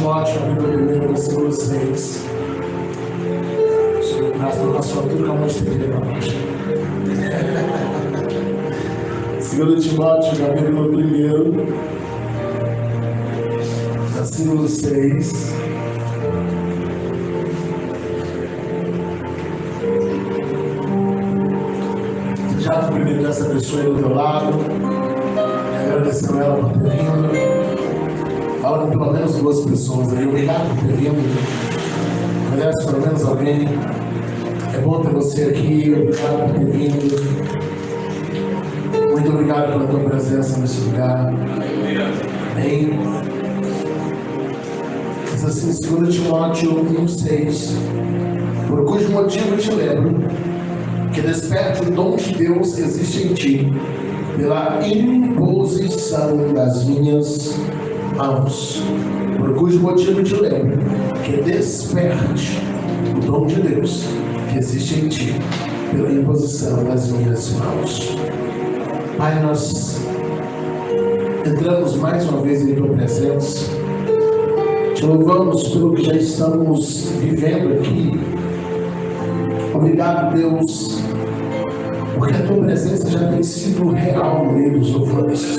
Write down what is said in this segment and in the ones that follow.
Timóteo, capítulo 1, versículo 6. Sobre o braço do nosso altura, como estender para baixo. 2 Timóteo, capítulo 1, versículo 6. Já cumprimentando essa pessoa aí do teu lado, agradecendo ela por ter vindo. Fala com pelo menos 2 pessoas aí, obrigado por ter vindo. Agradece pelo menos alguém. É bom ter você aqui, obrigado por ter vindo. Muito obrigado pela tua presença nesse lugar. Amém. Diz assim, 2 Timóteo 1,6. Por cujo motivo te lembro que desperte o dom de Deus que existe em ti, pela imposição das minhas mãos. Por cujo motivo te lembro que desperte o dom de Deus que existe em ti, pela imposição das minhas mãos. Pai, nós entramos mais uma vez em tua presença, te louvamos pelo que já estamos vivendo aqui. Obrigado, Deus, porque a tua presença já tem sido real no meio dos louvores.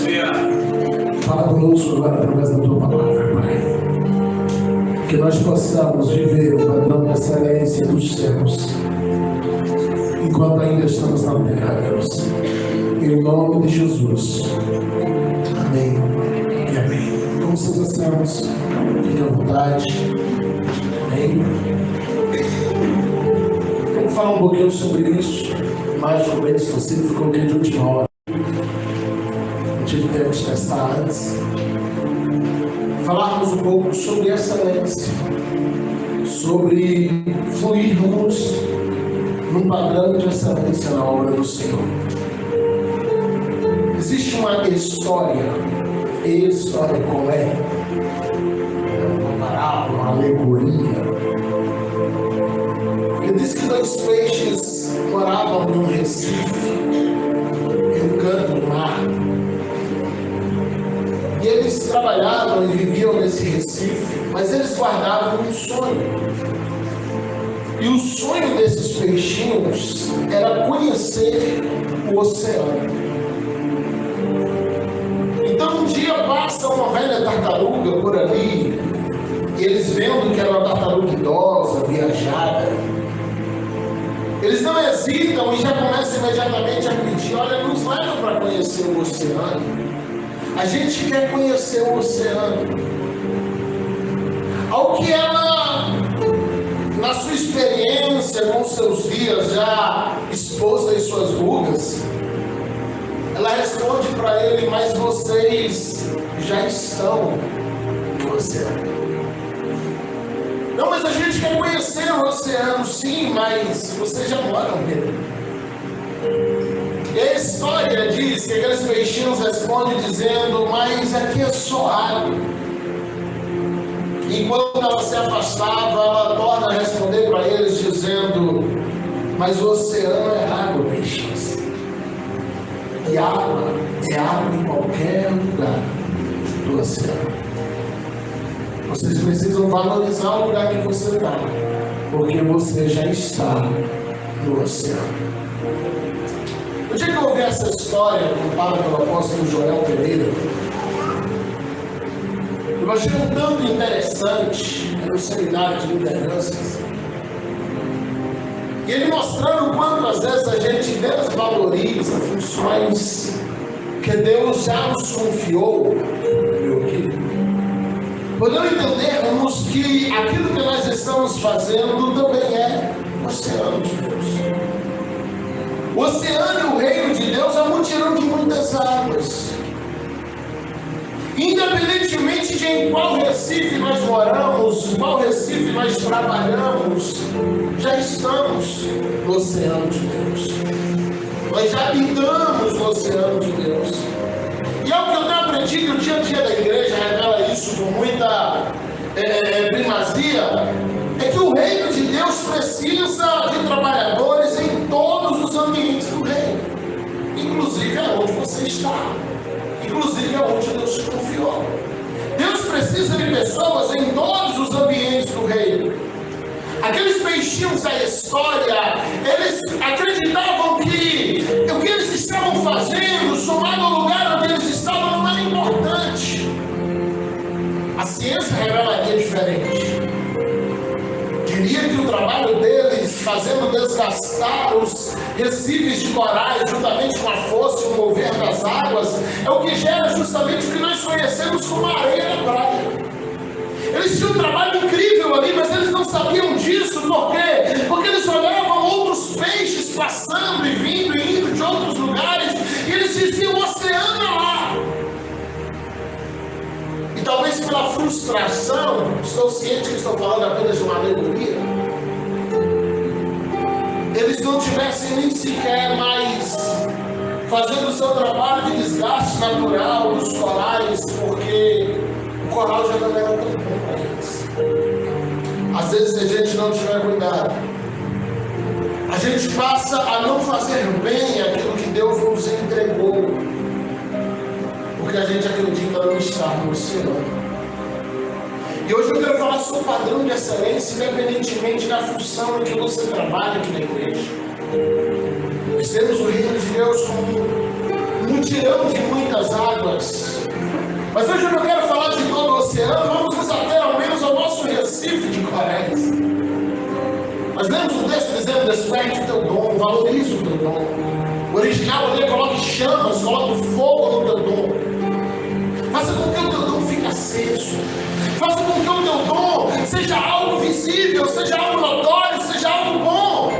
Fala conosco agora através da tua palavra, Pai. Que nós possamos viver o padrão da excelência dos céus, enquanto ainda estamos na terra, Deus. Em nome de Jesus. Amém e amém. Como seus assentos, fiquem à vontade. Amém. Vamos falar um pouquinho sobre isso, mais ou menos possível, ficou aqui de última hora. Não tive tempo de testar antes. Falarmos um pouco sobre excelência, sobre fluirmos num padrão de excelência na obra do Senhor. Existe uma história como é uma parábola, uma alegoria, que diz que 2 peixes moravam num recife, em um canto do mar, e eles trabalhavam e viviam nesse recife, mas eles guardavam um sonho, e o sonho desses peixinhos era conhecer o oceano. Então um dia passa uma velha tartaruga por ali, e eles vendo que era uma tartaruga idosa, viajada, eles não hesitam e já começam imediatamente a pedir: olha, nos leva para conhecer o oceano. A gente quer conhecer o oceano. Ao que ela, na sua experiência, com seus dias já exposta em suas rugas, ela responde para ele: mas vocês já estão no oceano. Não, mas a gente quer conhecer o oceano, sim, mas vocês já moram nele. E a história diz que aqueles peixinhos respondem dizendo: mas aqui é só água. Enquanto ela se afastava, ela torna a responder para eles dizendo: mas o oceano é água, peixes. E água é água em qualquer lugar do oceano. Vocês precisam valorizar o lugar que você está, porque você já está no oceano. No dia que eu ouvi essa história contada pelo apóstolo Joel Pereira, eu achei um tanto interessante. Era um seminário de lideranças, e ele mostrando quantas vezes a gente desvaloriza funções que Deus já nos confiou, meu querido. Podemos entendermos que aquilo que nós estamos fazendo também é o oceano de Deus. O oceano e o reino de Deus é um mutirão de muitas águas. Independentemente de em qual recife nós moramos, qual recife nós trabalhamos, já estamos no oceano de Deus. Nós já habitamos no oceano de Deus. E algo que eu tenho aprendido, o dia a dia da igreja revela isso com muita primazia, é que o reino de Deus precisa de trabalhadores em todos os ambientes do reino, inclusive aonde você está, inclusive aonde Deus te confiou. Deus precisa de pessoas em todos Aqueles peixinhos da história, eles acreditavam que o que eles estavam fazendo, somado ao lugar onde eles estavam, não era importante. A ciência revelaria diferente. Diria que o trabalho deles, fazendo desgastar os recifes de corais, juntamente com a força e o mover das águas, é o que gera justamente o que nós conhecemos como a areia da praia. Eles tinham um trabalho incrível ali, mas eles não sabiam disso. Por quê? Porque eles olhavam outros peixes passando e vindo e indo de outros lugares, e eles diziam: o oceano é lá. E talvez pela frustração, estou ciente que estou falando apenas de uma alegoria, eles não tivessem nem sequer mais fazendo o seu trabalho de desgaste natural dos corais, porque o coral já não era tão bom para eles. Às vezes, se a gente não tiver cuidado, a gente passa a não fazer bem aquilo que Deus nos entregou, porque a gente acredita não estar no oceano. E hoje eu quero falar sobre o padrão de excelência, independentemente da função em que você trabalha aqui na igreja. Nós temos o reino de Deus como um mutirão de muitas águas. Mas hoje eu não quero falar de todo o oceano, vamos nos ater ao menos ao nosso recife de corais. Mas lemos um texto dizendo: desperte o teu dom, valorize o teu dom. O original ali coloque chamas, coloque fogo no teu dom. Faça com que o teu dom fique aceso. Faça com que o teu dom seja algo visível, seja algo notório, seja algo bom.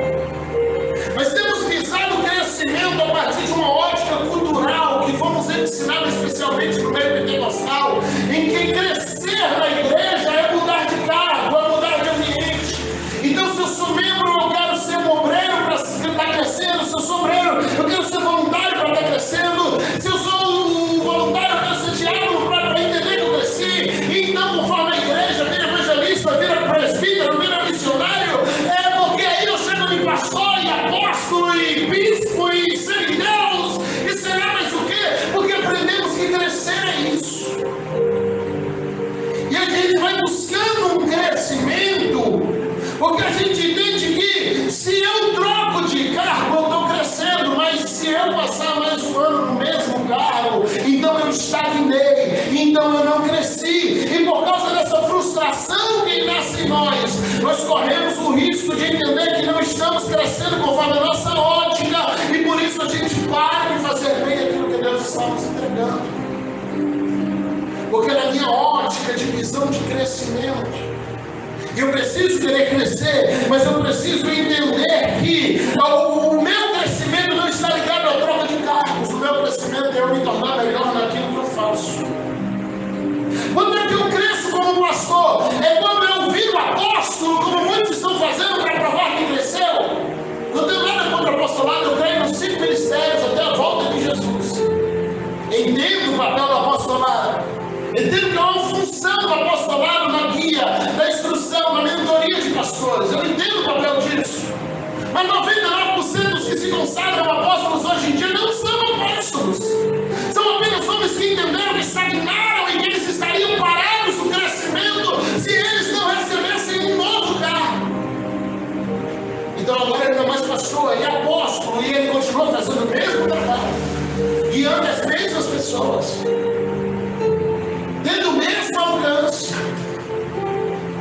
Mas temos visado o crescimento a partir de uma ótica cultural que fomos ensinados especialmente no meio pentecostal, em que crescer na igreja é mudar de cargo, é mudar de ambiente. Então, se eu sou membro, eu quero ser um obreiro para estar crescendo. Se eu sou obreiro, eu quero ser voluntário para estar crescendo. Se eu sou um voluntário, eu quero ser diácono para entender que eu cresci. Então, conforme a igreja vira evangelista, vira presbítero, vira missionário, é porque aí eu chego em pastor e apóstolo e bispo e semideus. E será mais o quê? Porque aprendemos que crescer é isso. E a gente vai buscando um crescimento, porque a gente entende que se eu troco de cargo, eu estou crescendo, mas se eu passar mais um ano no mesmo cargo, então eu estagnei, então eu não cresci. E por causa dessa frustração que nasce em nós corremos o risco de entender que não estamos crescendo conforme a nossa ótica, e por isso a gente para de fazer bem aquilo que Deus está nos entregando. Porque na minha ótica de visão de crescimento, eu preciso querer crescer, mas eu preciso entender que o meu crescimento não está ligado à troca de cargos. O meu crescimento é eu me tornar melhor naquilo que eu faço. Quando é que eu cresço como pastor? É quando eu viro apóstolo, como muitos estão fazendo para provar que cresceu. Não tenho nada contra o apostolado, eu creio nos 5 ministérios até a volta de Jesus. Entendo o papel do apostolado. Entendo que há uma função do apostolado na guia, na instrução, na mentoria de pastores. Eu entendo o papel disso. Mas 99% dos que se consagram apóstolos hoje em dia não são apóstolos. São apenas homens que entenderam que estagnaram e que eles estariam parados no crescimento se eles não recebessem um novo cargo. Então agora ele não é mais pastor, ele é apóstolo e ele continua fazendo o mesmo trabalho, guiando as mesmas pessoas, tendo o mesmo alcance,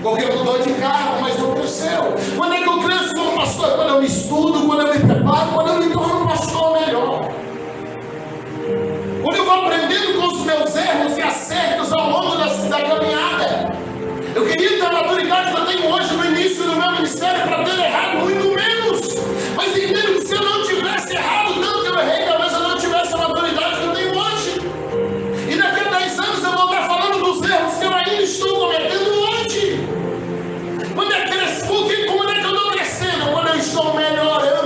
porque mudou de cargo, mas não cresceu. Quando é que eu cresço como pastor? Quando eu me estudo, quando eu me preparo, quando eu me torno um pastor melhor. Quando eu vou aprendendo com os meus erros e acertos ao longo da caminhada. Eu queria ter a maturidade que eu tenho hoje no início do meu ministério para ter errado muito menos. Mas entendo que se eu não tivesse errado tanto que eu errei, talvez eu não tivesse a maturidade que eu tenho hoje. E daqui a 10 anos eu vou estar falando dos erros que eu ainda estou cometendo hoje. Como é que eu estou crescendo? Quando eu estou melhorando.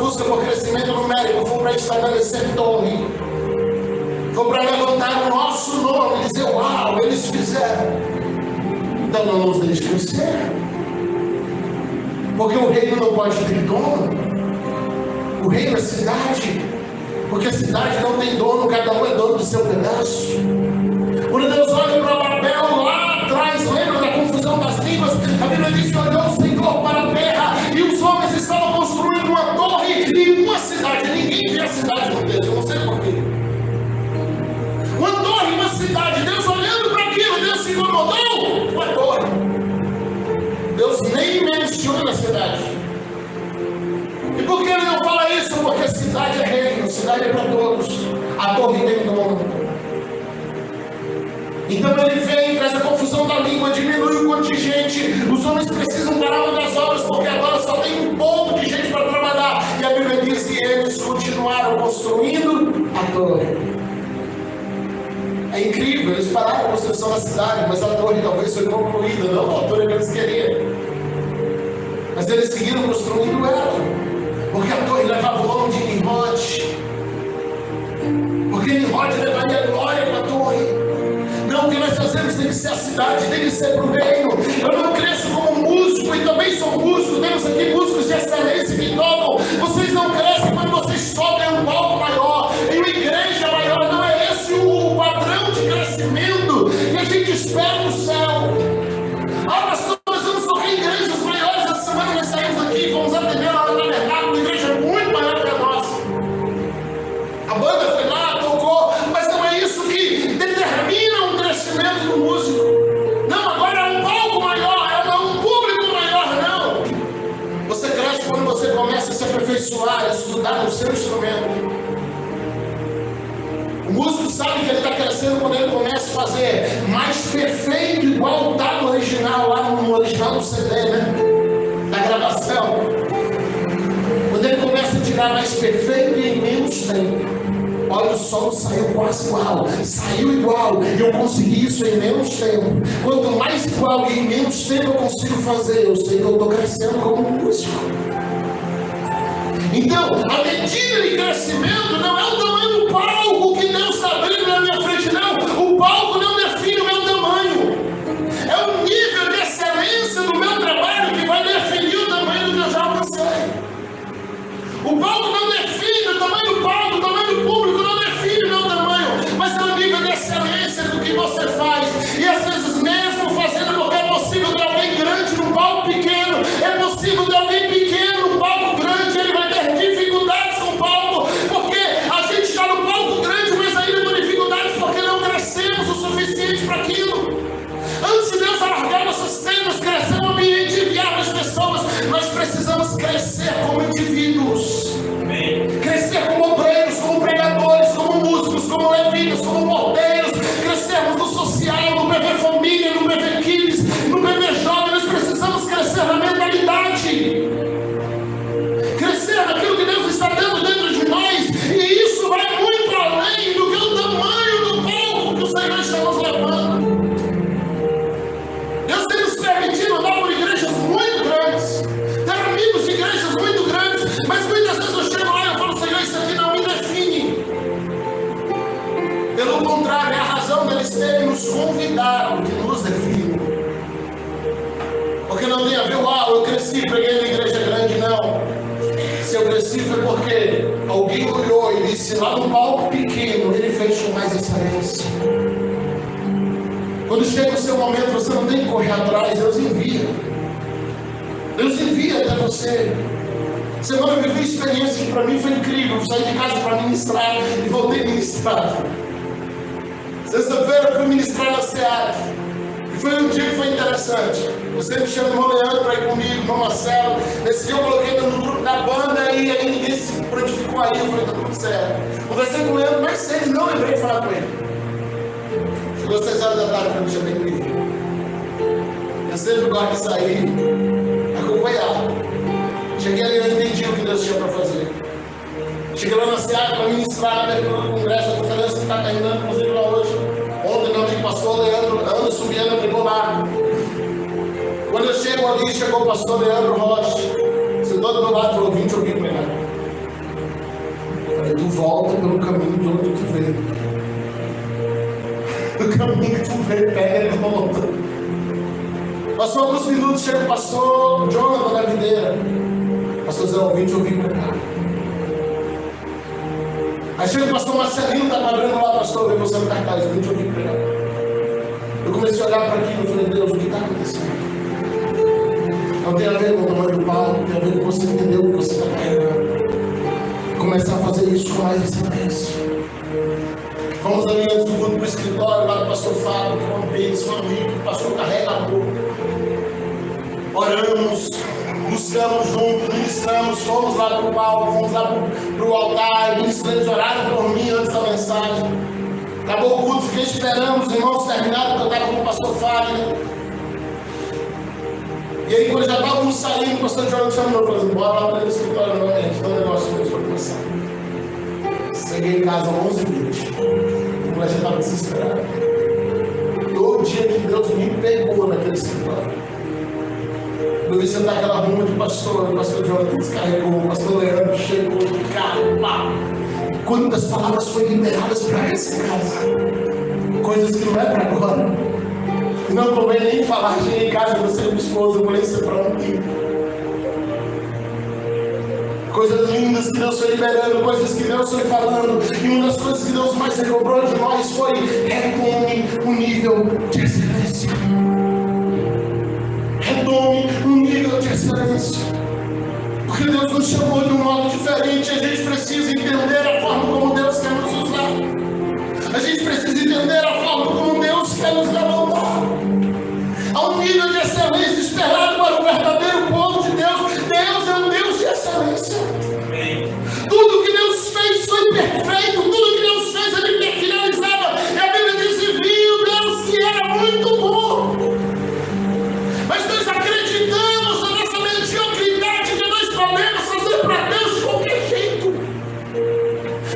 busca por crescimento numérico, for para estabelecer torre, for para levantar o nosso nome e dizer, uau, eles fizeram. Então não nos deixe crescer. Porque o reino não pode ter dono. O reino é cidade. Porque a cidade não tem dono, cada um é dono do seu pedaço. Quando Deus olha para Babel lá atrás, lembra da confusão das línguas? A Bíblia diz que olhou o Senhor para a terra e os homens estavam construindo uma torre e uma cidade. Ninguém vê a cidade com Deus, eu não sei porquê. Uma torre, uma cidade. Deus olhando para aquilo, Deus se incomodou. Uma torre. Deus nem menciona a cidade. E por que ele não fala isso? Porque a cidade é reino, a cidade é para todos. A torre tem dono. Então ele vem, traz a confusão da língua, diminui o contingente. Os homens precisam parar uma das obras, porque agora só tem um pouco de gente para trabalhar. E a Bíblia diz que eles continuaram construindo a torre. É incrível, eles pararam a construção da cidade, mas a torre talvez foi concluída, não a altura que eles queriam. Mas eles seguiram construindo ela, porque a torre levava o nome de Nimrod. Porque Nimrod levaria glória para a torre. Não, o que nós fazemos tem que ser a cidade, tem que ser para o reino. Eu não cresço como músico e também sou músico. Temos aqui músicos de excelência que tocam. Vocês não crescem quando vocês tocam em um palco maior, em uma igreja maior. Não é esse o padrão de crescimento que a gente espera no céu. Ah, pastor, nós vamos tocar em igrejas maiores. Essa semana nós saímos aqui, vamos atender lá no mercado, uma igreja muito maior que a nossa. A banda foi lá, tocou, mas não é isso que determina um crescimento do músico. Não, agora é um palco maior, é um público maior, não. Você cresce quando você começa a se aperfeiçoar, a estudar no seu instrumento. O músico sabe que ele está crescendo quando ele começa a fazer mais perfeito, igual está no original, lá no original do CD, né? Da gravação. Quando ele começa a tirar mais perfeito e em menos tempo. Olha, o som saiu quase igual, saiu igual, e eu consegui isso em menos tempo. Quanto mais igual e em menos tempo eu consigo fazer, eu sei que eu estou crescendo como músico. Então, a medida de crescimento não é o tamanho do palco que Deus está abrindo na minha frente, não. O palco não define o meu tamanho. É o nível de excelência do meu trabalho que vai definir o tamanho do que eu já alcancei. O palco não define o tamanho do palco, o tamanho do público não define o meu tamanho, mas é o nível de excelência do que você faz. E às vezes mesmo fazendo, porque é possível de alguém grande no palco pequeno, é possível de alguém pequeno no palco grande, ele vai ter dificuldades com o palco, porque a gente está no palco grande, mas ainda com dificuldades porque não crescemos o suficiente para aquilo. Antes de Deus alargar nossas tendas, crescer no ambiente, enviar as pessoas, nós precisamos crescer como indivíduos. Crescer como obreiros, como pregadores, como músicos, como levitas, como porteiros. Crescermos no social, no PV Família, no PV Kids, no PV Jovem. Nós precisamos crescer na mentalidade. Crescer naquilo que Deus está dando dentro de nós. E isso vai muito além do que o tamanho do palco que o Senhor está nos levando. Deus tem nos permitido andar por igrejas muito grandes, ter amigos de igrejas muito grandes, mas muitas vezes eu chego lá e eu falo, Senhor, isso aqui não me define. Pelo contrário, é a razão deles terem nos convidado que nos define. Porque não tem a ver, eu cresci, preguei na igreja grande, não. Se eu cresci foi porque alguém olhou e disse, lá no palco pequeno, ele fez com mais excelência. Quando chega o seu momento, você não tem que correr atrás, Deus envia. Deus envia até você. Semana eu vivi uma experiência que para mim foi incrível. Eu saí de casa para ministrar e voltei ministrado. Sexta-feira eu fui ministrar na Seara. E foi um dia que foi interessante. Você me chama o irmão Leandro para ir comigo, o irmão Marcelo. Nesse dia eu coloquei no grupo da banda e aí ninguém se prontificou aí. Eu falei, tá tudo certo. Conversei com o Leandro mais cedo e não lembrei de falar com ele. Chegou 6 horas da tarde, eu me chamei comigo. Eu sempre gosto de sair acompanhado. Cheguei ali e não entendi o que Deus tinha para fazer. Cheguei lá na Seara para ministrar na abertura do congresso, a conferência que está terminando, inclusive lá hoje. Ontem meu amigo pastor Leandro Anderson Viana pregou lá. Quando eu chego ali, chegou o pastor Leandro Rocha. Sentou do meu lado e falou, vim te ouvir pregar. tu volta pelo caminho de onde tu veio. O caminho que tu veio, pega e volta. Passou alguns minutos, chega o pastor Jonathan da videira. Pastor Zé Ouvinte, eu vim pregar. Aí chega o pastor Marcelino, tá abrindo lá, pastor, eu você no cartaz, eu vim pregar. Eu comecei a olhar para aquilo e falei, Deus, o que está acontecendo? Não tem a ver com o tamanho do palco, tem a ver com você entender o que você está carregando. Começar a fazer isso com mais excelência. Fomos ali antes do culto para o escritório, lá do pastor Fábio, que é um beijo, foi um amigo, o pastor carrega amor. Oramos, buscamos juntos, ministramos, fomos lá para o palco, fomos lá para o altar, ministramos, oraram por mim antes da mensagem. Acabou o culto, fiquei esperando os irmãos terminarem, porque eu estava com o pastor Fábio. E aí, quando já estávamos saindo, o pastor Jorge chamou e falou assim: bora lá para o escritório novamente, então o negócio de Deus para começar. Cheguei em casa às 11h20, o já estava desesperado. E o dia que Deus me pegou naquele escritório, eu vi sentar aquela ruma de pastor, o pastor Jorge descarregou, o pastor Leandro chegou de carro, pá. Quantas palavras foram liberadas para essa casa? Coisas que não é para agora. E não convém nem falar, cheguei em casa, você e minha esposa, eu vou nem ser para um tempo. Coisas lindas que Deus foi liberando, coisas que Deus foi falando. E uma das coisas que Deus mais recobrou de nós foi: retome o nível de excelência. Retome o nível de excelência. Porque Deus nos chamou de um modo diferente. A gente precisa entender a forma como Deus quer nos usar. A gente precisa entender a forma como Deus quer nos levantar. Há um nível de excelência esperado para o verdadeiro povo de Deus. Deus é um Deus de excelência. Amém. Tudo que Deus fez foi perfeito. Tudo que Deus fez ele finalizava. E a Bíblia diz: e viu Deus que era muito bom. Mas nós acreditamos na nossa mediocridade que nós podemos fazer para Deus de qualquer jeito.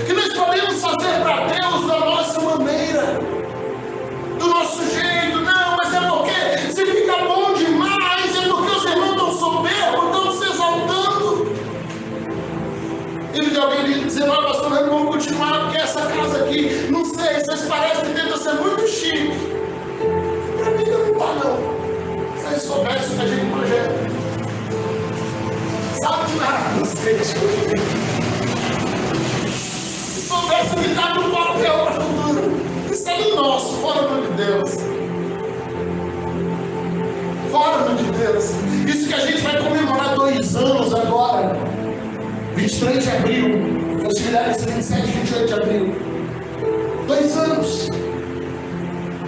Que nós podemos fazer para Deus da nossa maneira, do nosso jeito. Não, mas é porque se fica bom demais, é porque os irmãos estão soberbos, estão se exaltando. E alguém dizer: não, pastor, vamos continuar, porque essa casa aqui, não sei, vocês parecem que tenta ser muito chique. Para mim não dá, não. Se eles soubessem o que a gente projeta. Sabe nada, não sei, se soubesse que está no papel para o futuro. Isso é do nosso, fora do de Deus. Fora do de Deus. Isso que a gente vai comemorar 2 anos agora. 23 de abril. Festividade 27 e 28 de abril. 2 anos.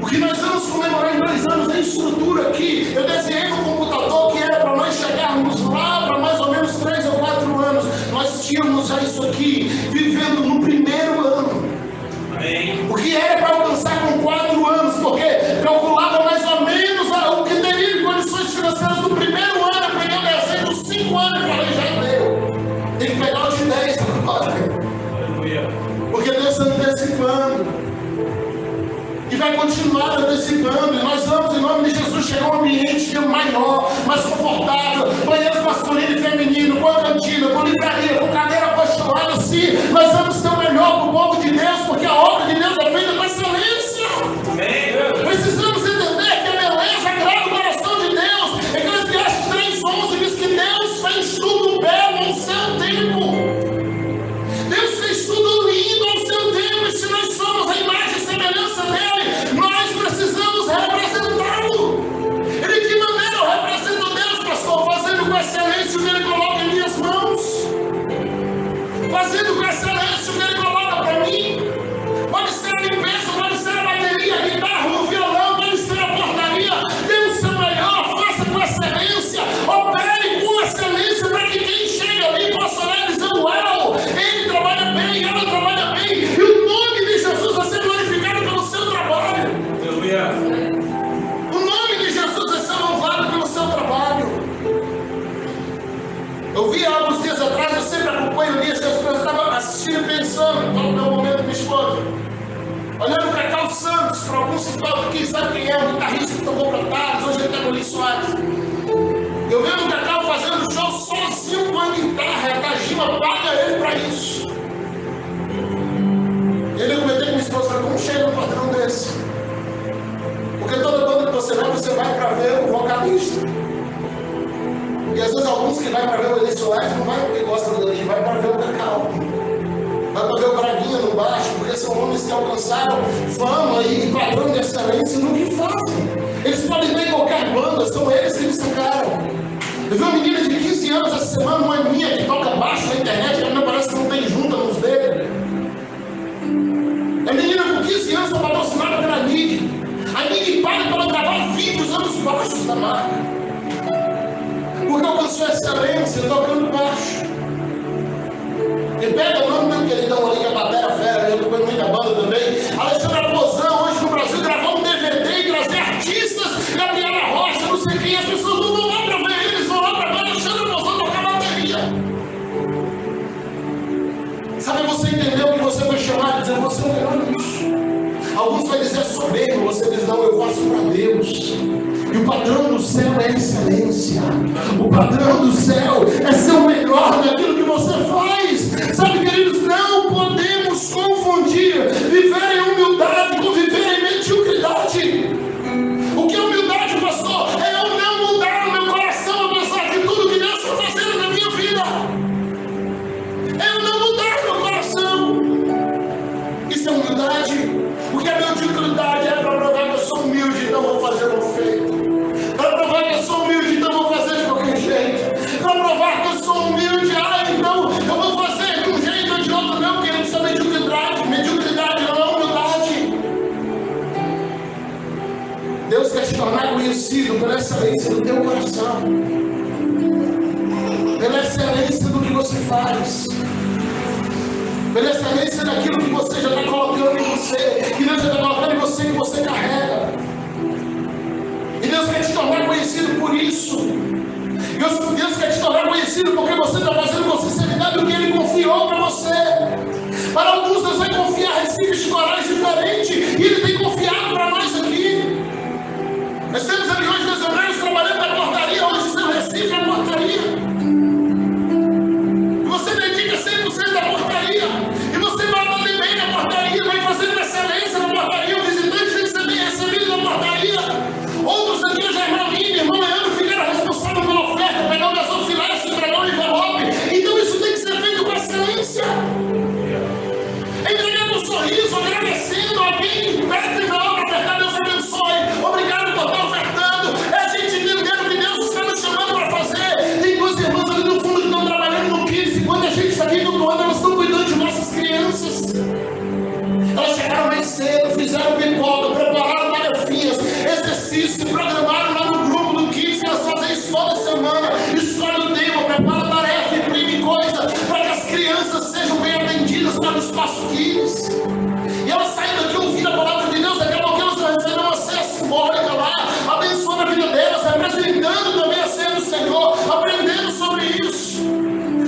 O que nós vamos comemorar em 2 anos é a estrutura aqui. Eu desenhei no computador que era para nós chegarmos lá para mais ou menos 3 ou 4 anos. Nós tínhamos já isso aqui vivendo no primeiro ano. Amém. O que era para alcançar com 4 anos, porque calculava mais ou menos o que teria de condições financeiras no primeiro ano. Eu peguei o desenho dos 5 anos e falei: já deu. Tem que pegar os de 10 agora. Porque Deus está antecipando. E vai continuar antecipando. E nós vamos, em nome de Jesus, chegar a um ambiente maior, mais confortável. Banheiro masculino e feminino, com cantina, com livraria, com cadeira apostolada. Sim, nós vamos ter o melhor para o povo de Deus, porque a obra de Deus é feita com excelência. Amém. Precisamos entender que a beleza agrada o coração de Deus. Eclesiastes 3:11 diz que Deus fez tudo belo ao seu tempo. Deus fez tudo lindo ao seu tempo. E se nós somos a imagem e semelhança dele, nós precisamos representá-lo. E de que maneira eu represento Deus, pastor? Fazendo com excelência o que ele coloca em minhas mãos. Fazendo com excelência o que ele coloca para mim. Pode ser a limpeza, pode ser a bateria, a guitarra, o violão, pode ser a portaria. Dê o seu melhor, faça com excelência, opere com excelência, para que quem chega ali possa olhar e dizer: uau, ele trabalha bem, ela trabalha bem, e o nome de Jesus vai ser glorificado pelo seu trabalho. Aleluia. O nome de Jesus vai ser louvado pelo seu trabalho. Eu vi há alguns dias atrás, eu sempre acompanho o dia, eu estava assistindo e pensando, no meu momento com minha esposa, olhando o Cacau Santos, para alguns que estão aqui, sabe quem é, o guitarrista que tocou para Tales, hoje ele está com o Luiz Soares. Eu vejo o Cacau fazendo show sozinho com a guitarra, a Tajima paga ele para isso. Eu comentei com minha esposa, como chega um padrão desse? Porque toda banda que você vai para ver o vocalista. E às vezes alguns que vai para ver o Eli Soares não vai porque gostam dele, vai para ver o Cacau. Vai para ver o Braguinha no baixo, porque são homens que alcançaram fama e padrão de excelência no que fazem. Eles podem ter qualquer banda, são eles que destacaram. Eu vi uma menina de 15 anos essa semana, uma minha que toca baixo na internet, que ainda parece que não tem junta nos dedos. A menina com 15 anos está patrocinada pela NIG. A NIG paga para ela gravar vídeos usando os baixos da marca. Porque alcançou excelência tocando baixo. E pega o nome do queridão ali, que é a Batera Fera, eu estou muita banda também. Alexandra Pozão, hoje no Brasil, gravou um DVD e trazer artistas, Gabriela Rocha, não sei quem, as pessoas não vão lá para ver eles, vão lá para ver Alexandra Pozão tocar bateria. Sabe, você entendeu que você foi chamado e dizer, você não quer isso. Alguns vão dizer soberbo, você diz, não, eu faço para Deus. E o padrão do céu é excelência. O padrão do céu é ser o melhor naquilo que você faz. Sabe, queridos, não podemos confundir viver em humildade com viver em mediocridade. O que é humildade, pastor? É eu não mudar o meu coração apesar de tudo que Deus está fazendo na minha vida. É eu não mudar o meu coração. Isso é humildade. Porque a mediocridade é para provar que eu sou humilde, então vou fazer o feito. Para provar que eu sou humilde, então vou fazer de qualquer jeito. Para provar que eu sou humilde, então eu vou fazer de um jeito ou de outro. Não, querido, isso é mediocridade. Mediocridade não é humildade. Deus quer te tornar conhecido pela excelência do teu coração, pela excelência do que você faz, pela excelência daquilo que você já está colocando em você, que Deus já está colocando em você, que você carrega. E Deus quer te tornar conhecido por isso. Deus quer te tornar conhecido porque você está fazendo com sinceridade o que Ele confiou para você. Para alguns Deus vai confiar recibos corais diferentes, e Ele tem confiado para nós aqui. Nós temos ali hoje meus obreiros trabalhando na portaria, hoje seu Recife é a portaria. E você dedica 100% da portaria. E você vai atender bem na portaria, vai fazendo excelência na portaria. O visitante tem que ser bem recebido na portaria. Outros aqui, o irmão Lívia, irmão Leandro, ficaram responsáveis pela oferta, pegando as ofileiras, entregando o envelope. Então isso tem que ser feito com excelência. Entregando um sorriso, agradecendo alguém que pede envelope, ofertar, Deus abençoe. Obrigado por estar ofertando. É a gente entendendo que Deus está nos chamando para fazer. Tem duas irmãs ali no fundo que estão trabalhando no Kids, enquanto a gente está aqui cultuando, elas estão cuidando de nossas crianças. Elas chegaram mais cedo, fizeram pipoca, prepararam tarefinhas, exercícios, se programaram lá no grupo do Kids, elas fazem isso toda semana, escolhe o tema, prepara a tarefa, imprime coisa, para que as crianças sejam bem atendidas lá no espaço Kids. E elas saem daqui ouvindo a palavra de Deus, daqui a pouco elas vão receber uma ceia simbólica lá, abençoando a vida delas, representando também a ceia do Senhor, aprendendo sobre isso.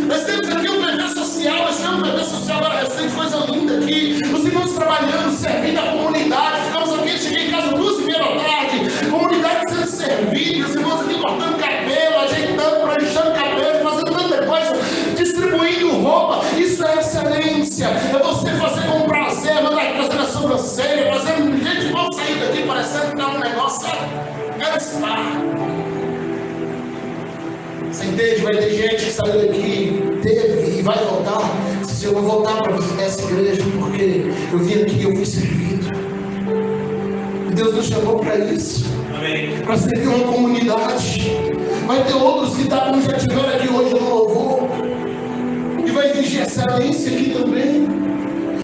Nós temos aqui um PV social, nós temos um PV social agora recente, coisa linda aqui, os irmãos trabalhando, servindo a comunidade, ficamos aqui, cheguei em casa 2h30 da tarde, comunidade sendo servida, os irmãos aqui cortando cabelo, ajeitando, pranchando cabelo, fazendo tanta coisa, distribuindo roupa. Isso é excelência, é você fazer com prazer, mandar trazer a sobrancelha, fazendo, gente, vamos sair daqui parecendo que tá um negócio, quero estar. Você entende? Vai ter gente que saiu daqui, teve e vai voltar. Se eu vou voltar para visitar essa igreja, porque eu vim aqui e eu fui servido. E Deus nos chamou para isso. Para servir uma comunidade. Vai ter outros que como já estiveram aqui hoje no louvor. E vai exigir excelência aqui também.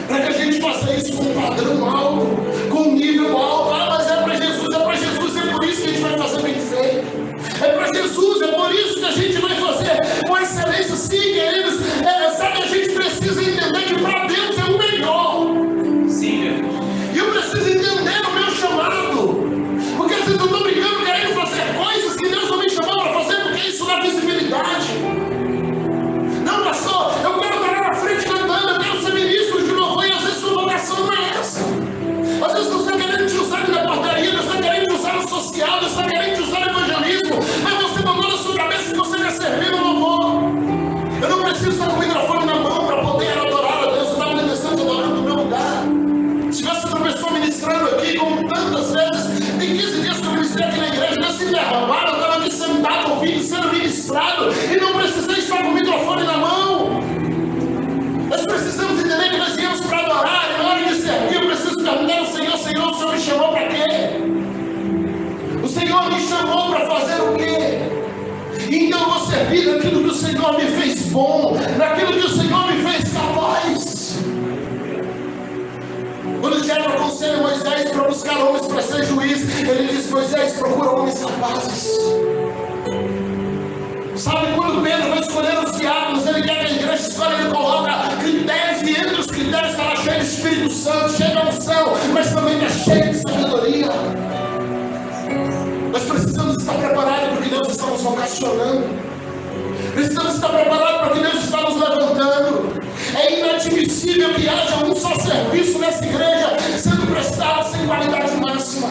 Para que a gente faça isso com um padrão alto, com um nível alto. Ah, mas é para Jesus, é por isso que a gente vai fazer bem feito. É para Jesus, é por isso que a gente vai fazer com excelência. Sim, queridos, sabe, a gente precisa entender que para Deus é o melhor. Sim. E eu preciso entender o meu chamado. Porque às vezes eu estou brincando, querendo fazer coisas que Deus não me chamou para fazer, porque isso dá visibilidade. Não, pastor, eu quero estar na frente cantando, eu quero ser ministro de louvor, e às vezes sua vocação não é essa. Às vezes Deus está querendo te usar na portaria, Deus está querendo te usar no social, Deus está querendo te usar no evangelismo, mas você botou na sua cabeça que você quer ser sentado ouvindo, sendo ministrado, e não precisa estar com o microfone na mão. Nós precisamos entender que nós viemos para adorar, e na hora de servir, eu preciso perguntar ao Senhor: Senhor, o Senhor me chamou para quê? O Senhor me chamou para fazer o quê? Então eu vou servir naquilo que o Senhor me fez bom, naquilo que o Senhor me fez capaz. Quando Jetro aconselha Moisés para buscar homens para ser juiz, ele diz: Moisés, procura homens capazes. Sabe, quando Pedro vai escolher os diáconos, ele quer que a igreja escolha, ele coloca critérios, e entre os critérios está cheio do Espírito Santo, cheio da unção, mas também está cheio de sabedoria. Nós precisamos estar preparados para o que Deus está nos vocacionando. Precisamos estar preparados para o que Deus está nos levantando. É inadmissível que haja um só serviço nessa igreja sendo prestado sem qualidade máxima.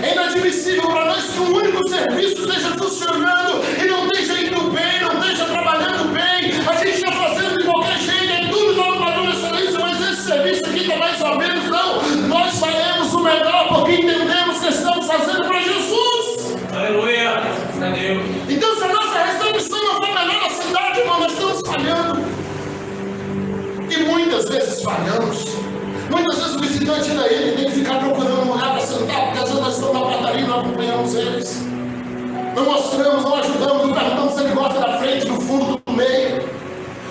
É inadmissível para nós que um único serviço esteja funcionando e não esteja indo bem, não esteja trabalhando bem. A gente está fazendo de qualquer jeito, é tudo dá um padrão de excelência, mas esse serviço aqui está mais ou menos. Não, nós faremos o melhor porque entendemos que estamos fazendo para Jesus. Aleluia! Então, se a nossa recepção não for melhor na cidade, irmão, nós estamos falhando. E muitas vezes falhamos. Muitas vezes o visitante ainda ele tem que ficar procurando um lugar para sentar, porque às vezes nós estamos na padaria e não acompanhamos eles. Não mostramos, não ajudamos, não perguntamos se ele gosta da frente, do fundo, do meio.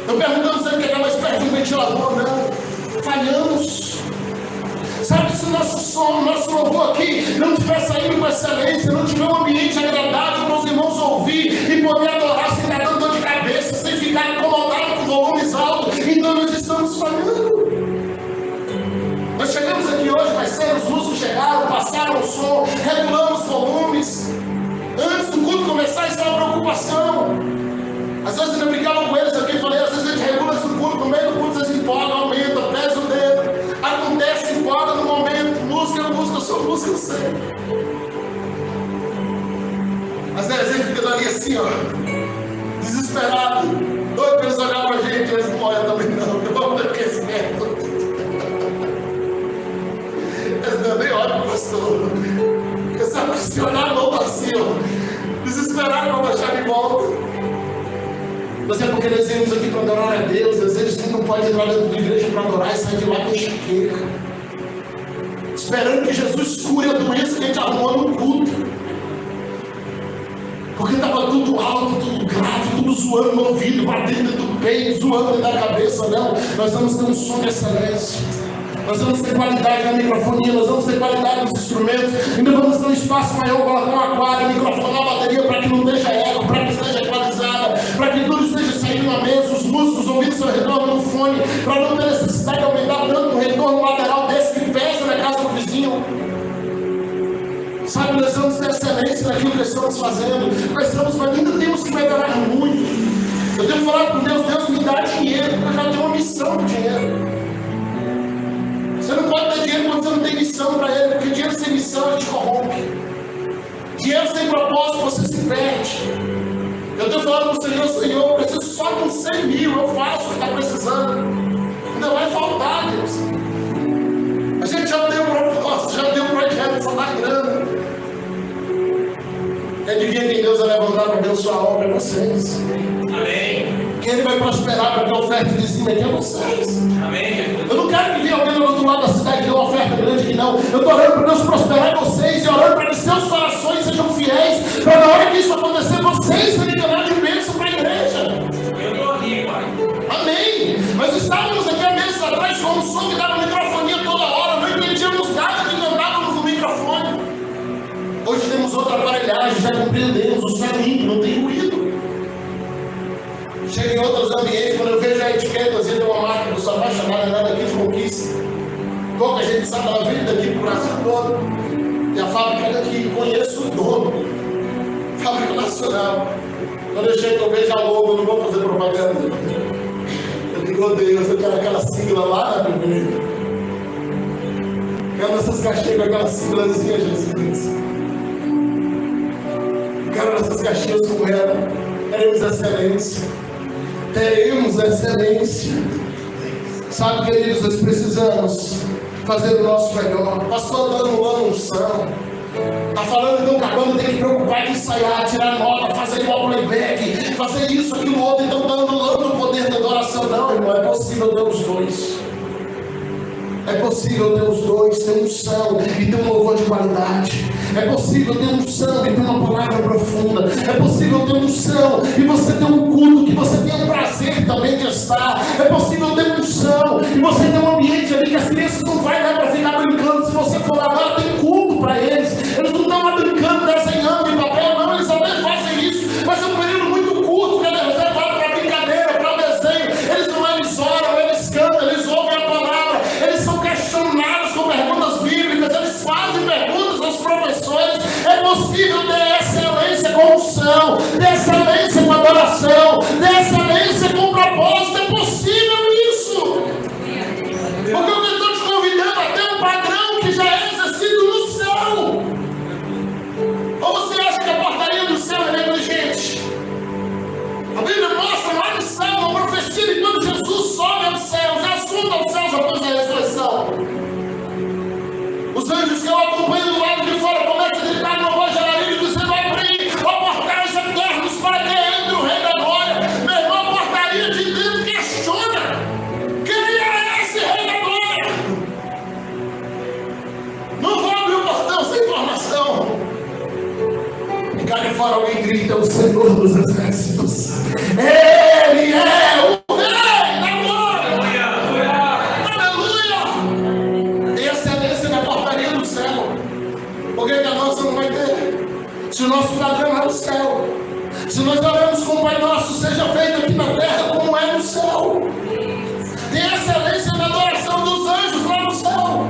Não perguntamos se ele quer estar mais perto de um ventilador, não. Falhamos. Sabe, se o nosso som, o nosso louvor aqui não estiver saindo com excelência, não tiver um ambiente agradável para os irmãos ouvir e poder adorar sem estar dando dor de cabeça, sem ficar incomodado com volumes altos, então nós estamos falhando. Nós chegamos aqui hoje, mas cedo os músicos chegaram, passaram o som, regulamos volumes. Antes do culto começar, isso é uma preocupação. Às vezes eu brincava com eles aqui, falei, às vezes a gente regula isso no culto, no meio do culto vocês empolgam, aumenta, pesa o dedo. Acontece, empolga no momento, música é música, eu sou música, eu sei. Mas a gente fica dali assim, ó, desesperado, doido para eles olharem pra gente, eles não olham também não, eu vou ter crescimento. Eles nem olham pro pastor. Eu sabe que se olhar a mão vazio, desesperado para baixar de volta. Mas é porque nós viemos aqui para adorar a Deus. Às vezes a gente não pode entrar dentro da igreja para adorar e sair de lá com enxaqueca, esperando que Jesus cure a doença que a gente arrumou no culto. Porque estava tudo alto, tudo grave, tudo zoando no ouvido, batendo do peito, zoando da cabeça. Não, nós vamos ter um som de excelência. Nós vamos ter qualidade na microfonia, nós vamos ter qualidade nos instrumentos, ainda vamos ter um espaço maior, colocar um aquário, microfonar a bateria para que não deixe eco, para que esteja equalizada, para que tudo esteja saindo na mesa, os músicos ouvindo seu retorno no fone, para não ter necessidade de aumentar tanto um retorno lateral desse que pesa na casa do vizinho. Sabe, nós vamos ter excelência naquilo que estamos fazendo, mas ainda temos que melhorar muito. Eu tenho falado com Deus, Deus me dá dinheiro, porque eu já tenho uma missão de dinheiro. Você não pode dar dinheiro quando você não tem missão para ele, porque dinheiro sem missão ele te corrompe. Dinheiro sem propósito você se perde. Eu estou falando para o Senhor, Senhor, eu preciso só com 100 mil, eu faço o que está precisando. Ainda vai faltar, Deus. A gente já deu propósito, já deu projeto, só dá grana. Adivinha quem Deus vai levantar para abençoar a obra? É vocês. Amém. Quem ele vai prosperar para ter oferta de cima aqui é vocês. Amém. Eu não quero que venha alguém do outro lado da cidade e dê uma oferta grande aqui, não. Eu estou orando para Deus prosperar vocês e orando para que seus corações sejam fiéis, para na hora que isso acontecer, vocês serem canal de bênção para a igreja. Eu estou aqui, Pai. Amém. Mas estávamos aqui há meses atrás com um som que dava microfonia toda hora, não entendíamos nada que cantávamos no microfone. Hoje temos outra aparelhagem, já compreendemos, o som é limpo, não tem ruído. Chego em outros ambientes, quando eu vejo a etiqueta, assim, de uma marca, eu sou apaixonado, nada aqui de conquista. Pouca gente sabe, ela veio daqui para o Brasil todo. E a fábrica é daqui, conheço o dono. Fábrica nacional. Quando eu chego, eu vejo a logo, eu não vou fazer propaganda. Eu digo, oh Deus, eu quero aquela sigla lá na primeira. Quero nessas caixinhas com aquela siglazinha, Jesus. Quero nessas caixinhas com ela. Teremos excelência. Teremos excelência. Sabe, queridos, nós precisamos fazer o nosso melhor. Pastor dando uma unção. Está falando então que a banda tem que preocupar em ensaiar, tirar nota, fazer igual playback, fazer isso, aquilo, outro, então está anulando o poder da adoração. Não, irmão, é possível ter os dois. É possível ter os dois, ter unção e ter um louvor de qualidade. É possível ter unção e ter uma palavra profunda. É possível ter unção e você ter um culto que você tenha prazer também de estar. É possível ter unção e você ter um ambiente ali que as crianças não vai dar para ficar brincando. Se você for lá agora, tem culto para eles. Eles não estão lá brincando, desenhando em papel, não. Eles até fazem isso, mas é um período muito curto que é reservado para brincadeira, para desenho. Eles oram, eles cantam, eles ouvem a palavra, eles são questionados com perguntas bíblicas, eles fazem perguntas aos professores. É possível ter excelência com unção, ter excelência com adoração, ter excelência com propósito. É possível isso. Porque eu estou te convidando a ter um padrão que já é exercido no céu. Ou você acha que a portaria do céu é negligente? A Bíblia mostra lá no céu uma profecia de quando Jesus sobe aos céus, é assunto aos céus após a ressurreição. Os anjos que eu acompanho do lado de fora começam a gritar no voz de alarido, dizendo: abrir, ó portais eternos para que entre o Rei da Glória. Meu irmão, a portaria de dentro questiona: quem é esse Rei da Glória? Não vou abrir o portão sem informação. E cá de fora alguém grita: o Senhor dos Exércitos, Ele é o Rei da Glória. Aleluia! Tem excelência na portaria do céu. Por que a nossa não vai ter? Se o nosso padrão é o céu, se nós oramos com o Pai Nosso, seja feito aqui na terra como é no céu. Tem excelência na adoração dos anjos lá no céu.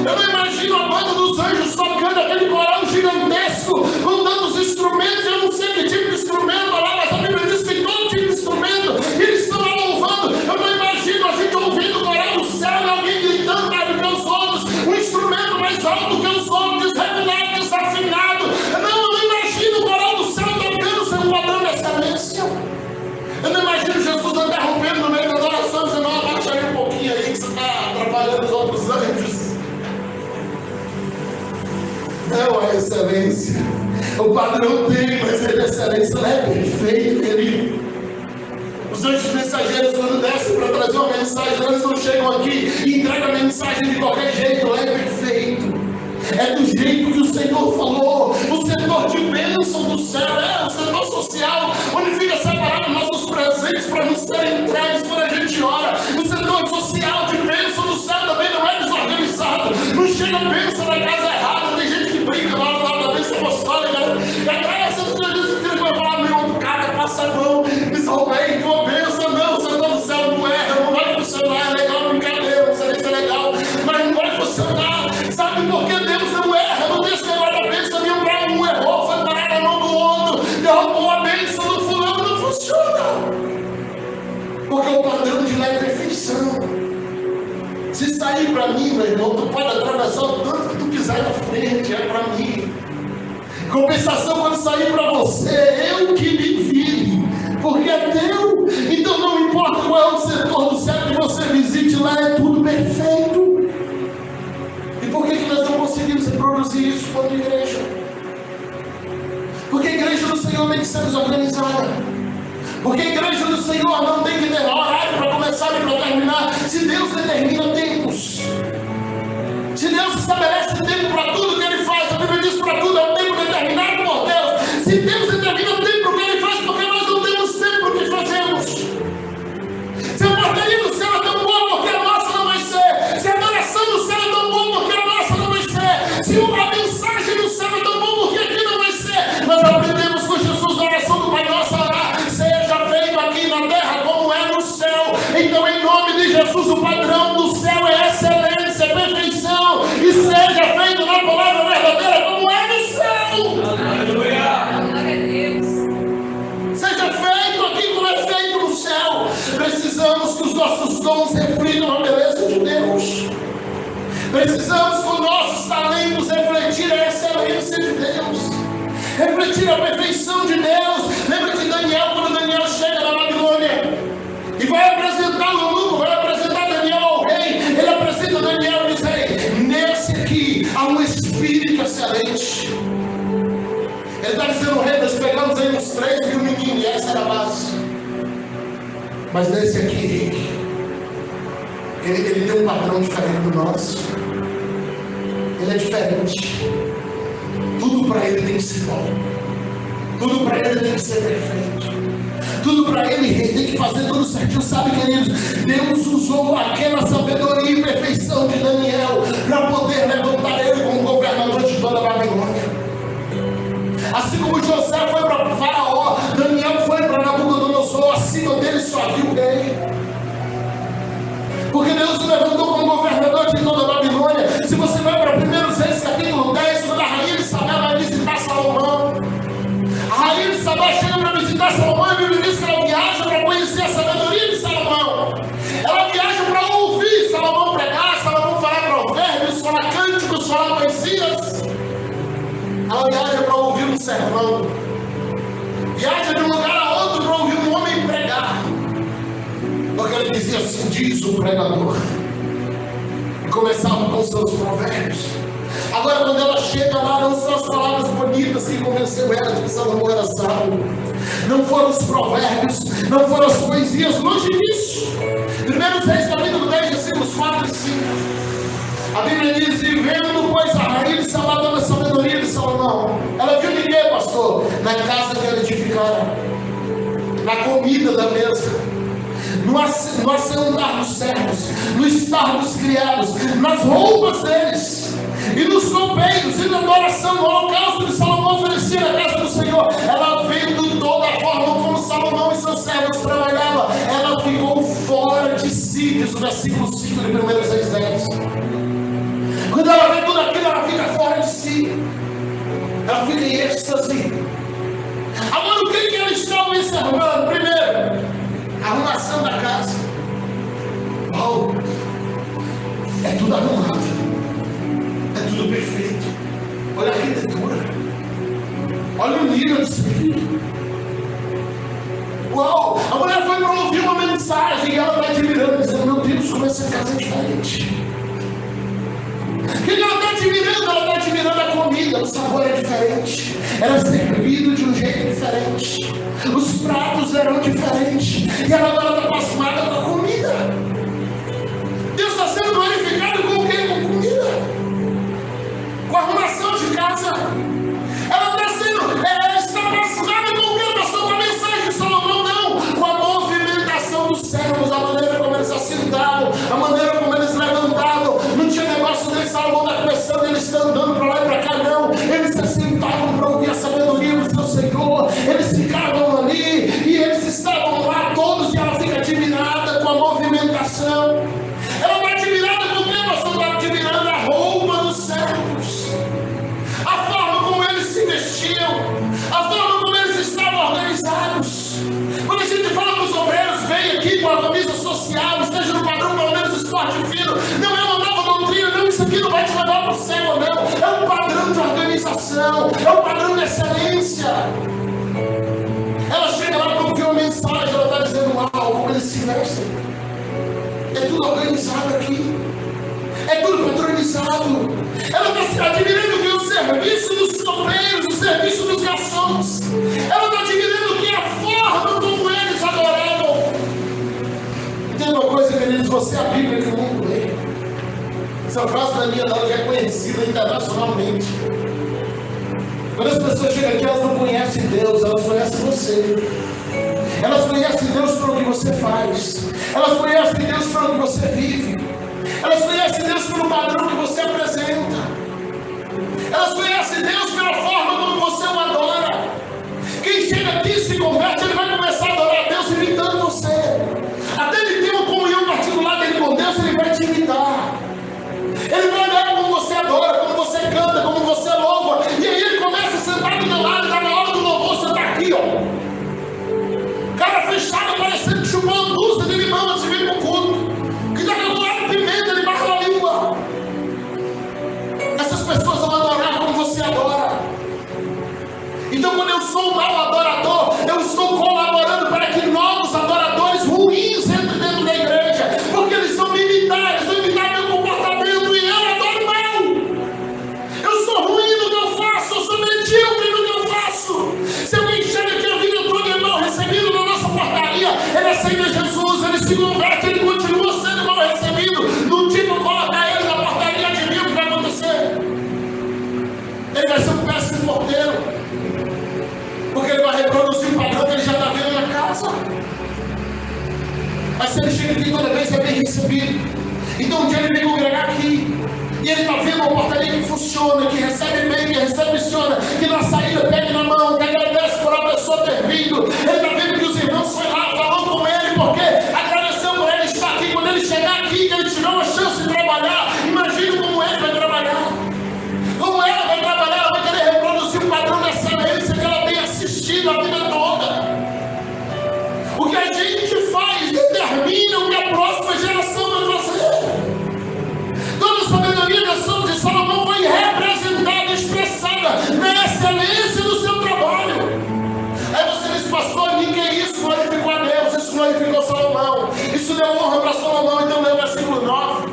Eu não imagino a banda dos anjos tocando aquele coral gigantesco com tantos instrumentos. Eu não sei que tipo de instrumento lá, mas a Bíblia diz que tem todo tipo de instrumento e eles estão lá louvando. Eu não imagino a gente ouvindo o coral do céu e alguém gritando mais do que os outros, um instrumento mais alto do que os outros, desregulado, desafinado. Não, eu não imagino o coral do céu tocando sem um padrão de excelência. Eu não imagino Jesus interrompendo no meio da adoração, dizendo: não, abaixa aí um pouquinho aí que você está atrapalhando os outros anjos. Não é excelência. O padrão tem, mas a excelência não é perfeito, querido. Os anjos mensageiros, quando descem para trazer uma mensagem, eles não chegam aqui e entregam a mensagem de qualquer jeito. Não é perfeito. É do jeito que o Senhor falou. O setor de bênção do céu é o setor social, onde fica separado nossos presentes para não serem entregues quando a gente ora. O setor social de bênção do céu também não é desorganizado. Não chega bênção na casa errada. Tem gente que brinca lá no lado da bênção apostólica. E até essa pessoa diz que vai falar: meu, cara, passa a mão, me salvei, tua bênção. Não, o setor do céu não erra, não vai funcionar. É legal, brincadeira, não sei nem se é legal, mas não vai funcionar. Sabe por que Deus não erra? No texto agora a bênção de um errou, foi parar na mão do outro, derrubou a bênção do fulano, não funciona. Porque o padrão de lá é perfeição. Se sair para mim, meu irmão, tu pode atravessar o tanto que tu quiser na frente, é para mim. Compensação, quando sair para você, eu que me vire, porque é teu. Então não importa qual é o setor do céu que você visite, lá é tudo perfeito. E por que nós não conseguimos reproduzir isso quanto igreja? Porque a igreja do Senhor tem que ser desorganizada. Porque a igreja do Senhor não tem que ter horário para começar e para terminar. Se Deus determina tempos, se Deus estabelece tempo para tudo que Ele faz, a Bíblia diz: para tudo é um tempo determinado por Deus. Se Deus determina o tempo que Ele faz, porque nós não temos tempo para o que fazemos. Se a portaria do céu é tão boa, porque a nossa não vai ser. Se a adoração do céu é tão boa, porque a nossa não vai ser. Se a mensagem do céu é tão boa, porque aqui não vai ser. Nós aprendemos com Jesus na oração do Pai Nosso: orar, seja feito aqui na terra como é no céu. Então, em nome de Jesus, o padrão do céu é excelência, é perfeição, e seja feito na palavra verdadeira como é no céu. Aleluia! Seja feito aqui como é feito no céu. Precisamos que os nossos dons reflitam a beleza de Deus. Precisamos que os nossos talentos refletir a excelência de Deus, refletir a perfeição de Deus. Lembra de Daniel, quando Daniel chega na Babilônia e vai apresentar o eunuco, vai apresentar Daniel ao rei. Ele apresenta Daniel e diz: ei, nesse aqui há um espírito excelente. está dizendo, rei, nós pegamos aí uns 3.000 meninos e essa era a base. Mas nesse aqui, ele tem um padrão diferente do nosso. Ele é diferente. Tudo para ele tem que ser bom. Tudo para ele tem que ser perfeito. Tudo para ele, rei, tem que fazer tudo certinho. Sabe, queridos, Deus usou aquela sabedoria e perfeição de Daniel para poder levantar ele como governador de toda a Babilônia. Assim como José foi para Faraó, Daniel foi para Nabucodonosor, acima dele só havia o rei. Porque Deus o levantou como governador de toda a Babilônia. Se você vai para 1 Reis capítulo 10, quando a rainha de Sabá vai visitar Salomão, a rainha de Sabá chega para visitar Salomão e a Bíblia diz que ela viaja para conhecer a sabedoria de Salomão. Ela viaja para ouvir Salomão pregar, Salomão falar provérbios, falar cânticos, falar poesias. Ela viaja para ouvir um sermão. Viaja de um lugar a outro para ouvir um homem pregar. Porque ele dizia assim, diz o pregador. E começava com seus provérbios. Agora quando ela chega lá, não são as palavras bonitas que convenceu ela de que Salomão era sábio. Não foram os provérbios, não foram as poesias, longe disso. 1 Reis capítulo 10, versículos 4 e 5. A Bíblia diz, e vendo, pois, a rainha de Sabá toda a sabedoria de Salomão. Ela viu ninguém, pastor, na casa que ela edificara, na comida da mesa, no assentar dos servos, no estar dos criados, nas roupas deles, e nos copeiros, e na adoração, no holocausto que Salomão oferecia na casa do Senhor. Ela vendo toda a forma como Salomão e seus servos trabalhavam, ela ficou fora de si, diz o versículo 5 de 1 Reis 10. Quando ela vê tudo aquilo, ela fica fora de si. Ela fica em êxtase. Agora, o que ela está observando? Primeiro, a arrumação da casa. Uau! É tudo arrumado. É tudo perfeito. Olha a arquitetura. Olha o nível disso aqui. Uau! A mulher foi para ouvir uma mensagem e ela está admirando, dizendo, meu Deus, como essa casa é diferente. O que ela está admirando? Ela está admirando a comida, o sabor é diferente. Era servido de um jeito diferente. Os pratos eram diferentes. E ela agora está pasmada com a comida. Deus está sendo glorificado com o quê? Com comida. Com a arrumação de casa. Ela está sendo, ela está pasmada com o quê, pastor? Com a mensagem de Salomão, não. Com a movimentação dos servos, a maneira como eles assentavam, a maneira como eles levantavam. Não tinha negócio dele, Salomão está começando, eles estão andando para lá e para cá, não. Eles se assentavam para ouvir a sabedoria do seu Senhor. Eles ficavam ali e eles estavam lá todos, e ela fica admirada com a movimentação. Ela está admirada com o que, pastor? Está admirando a roupa dos servos, a forma como eles se vestiam, a forma como eles estavam organizados. Quando a gente fala para os obreiros, vem aqui com a camisa social, esteja no padrão pelo menos esporte fino, não é uma nova doutrina, não, isso aqui não vai te levar para o céu, não. É um padrão de organização, é um padrão de excelência. Ela chega lá para ouvir uma mensagem, ela está dizendo, uau, como eles se vestem. É tudo organizado aqui. É tudo padronizado. Ela está se admirando que o serviço dos copeiros, o serviço dos garçons. Ela está admirando que a forma como eles adoravam. Entenda uma coisa, queridos, você é a Bíblia que o mundo lê. Essa frase da minha não, já é conhecida internacionalmente. Quando as pessoas chegam aqui, elas não conhecem Deus, elas conhecem você. Elas conhecem Deus pelo que você faz. Elas conhecem Deus pelo que você vive. Elas conhecem Deus pelo padrão que você apresenta. Elas conhecem Deus pela forma como você o adora. Quem chega aqui e se converte, ele vai começar a adorar a Deus imitando você. Até ele ter uma comunhão particular dele com Deus, ele vai te imitar. Ele vai olhar como você adora, como você canta, como você louva. E aí ele começa a sentar do meu lado, está na hora do louvor, você está aqui, ó. Cara fechado, parecendo que chupou uma dúzia de limão antes de vir para o culto. Que está calculando pimenta, ele barra a língua. Essas pessoas vão adorar como você adora. Então quando eu sou um mau adorador, eu estou colaborando para que novos adoradores ruins entrem dentro da igreja. Porque eles vão me imitar, eles vão imitar meu comportamento e eu adoro mal. Eu sou ruim no que eu faço, eu sou medíocre no que eu faço. reproduzir o padrão que ele já está vendo na casa. Mas se ele chega aqui toda vez, é bem recebido. Então um dia ele vem congregar aqui, e ele está vendo uma portaria que funciona, que recebe bem, que recepciona, que na saída pega na mão, que agradece por a pessoa ter vindo. Ele está vendo que os irmãos foram lá, falou com ele, porque agradeceu por ele estar aqui. Quando ele chegar aqui, que ele tiver uma chance de trabalhar, imagine como ele vai trabalhar. Como ela vai trabalhar, ela vai querer reproduzir o padrão da excelência que ela tem assistido a vida toda. O que a gente faz determina o que a próxima geração vai fazer. Toda a sabedoria de Salomão foi representada, expressada na excelência do seu trabalho. Aí você diz, pastor, que é isso? Glorificou a Deus, isso glorificou Salomão, isso deu honra para Salomão. Então lê o versículo 9.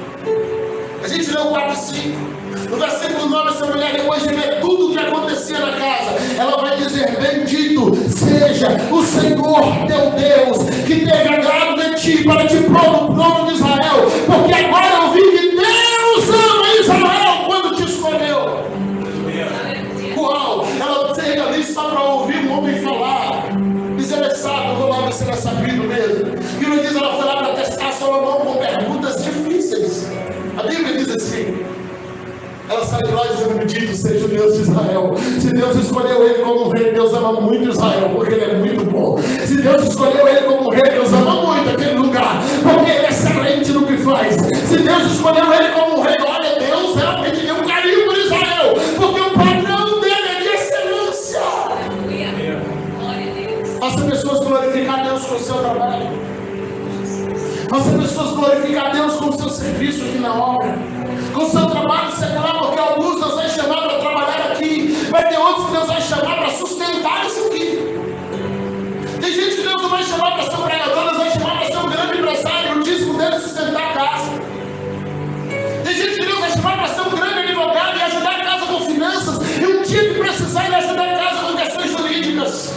A gente leu 4 e 5. No versículo 9, essa mulher, depois de ver tudo o que acontecia na casa, ela vai dizer: bendito seja o Senhor teu Deus, que teve agrado de ti para te pôr no trono de Israel, porque agora eu vi que Deus ama Israel quando te escolheu. Uau! Ela chega ali só para ouvir um homem falar. Desinteressado, eu vou lá ver se ele é sabido mesmo. E ele diz: ela foi lá para testar Salomão com perguntas difíceis. A Bíblia diz assim: ela sai de lá dizendo: bendito seja o Deus de Israel. Se Deus escolheu ele como rei, Deus ama muito Israel, porque ele é muito bom. Se Deus escolheu ele como rei, Deus ama muito aquele lugar, porque ele é excelente no que faz. Se Deus escolheu ele como rei, olha, Deus realmente tem um carinho por Israel, porque o padrão dele é de excelência. Faça pessoas glorificar a Deus com o seu trabalho. Faça pessoas glorificar a Deus com o seu serviço aqui na obra, com o seu trabalho secular, porque alguns Deus vai chamar para trabalhar aqui, vai ter outros que Deus vai chamar para sustentar isso aqui. Tem gente que Deus não vai chamar para ser um pregador, Deus vai chamar para ser um grande empresário, o dízimo dele é sustentar a casa. Tem gente que Deus vai chamar para ser um grande advogado e ajudar a casa com finanças, e um dia que precisar ele ajudar a casa com questões jurídicas.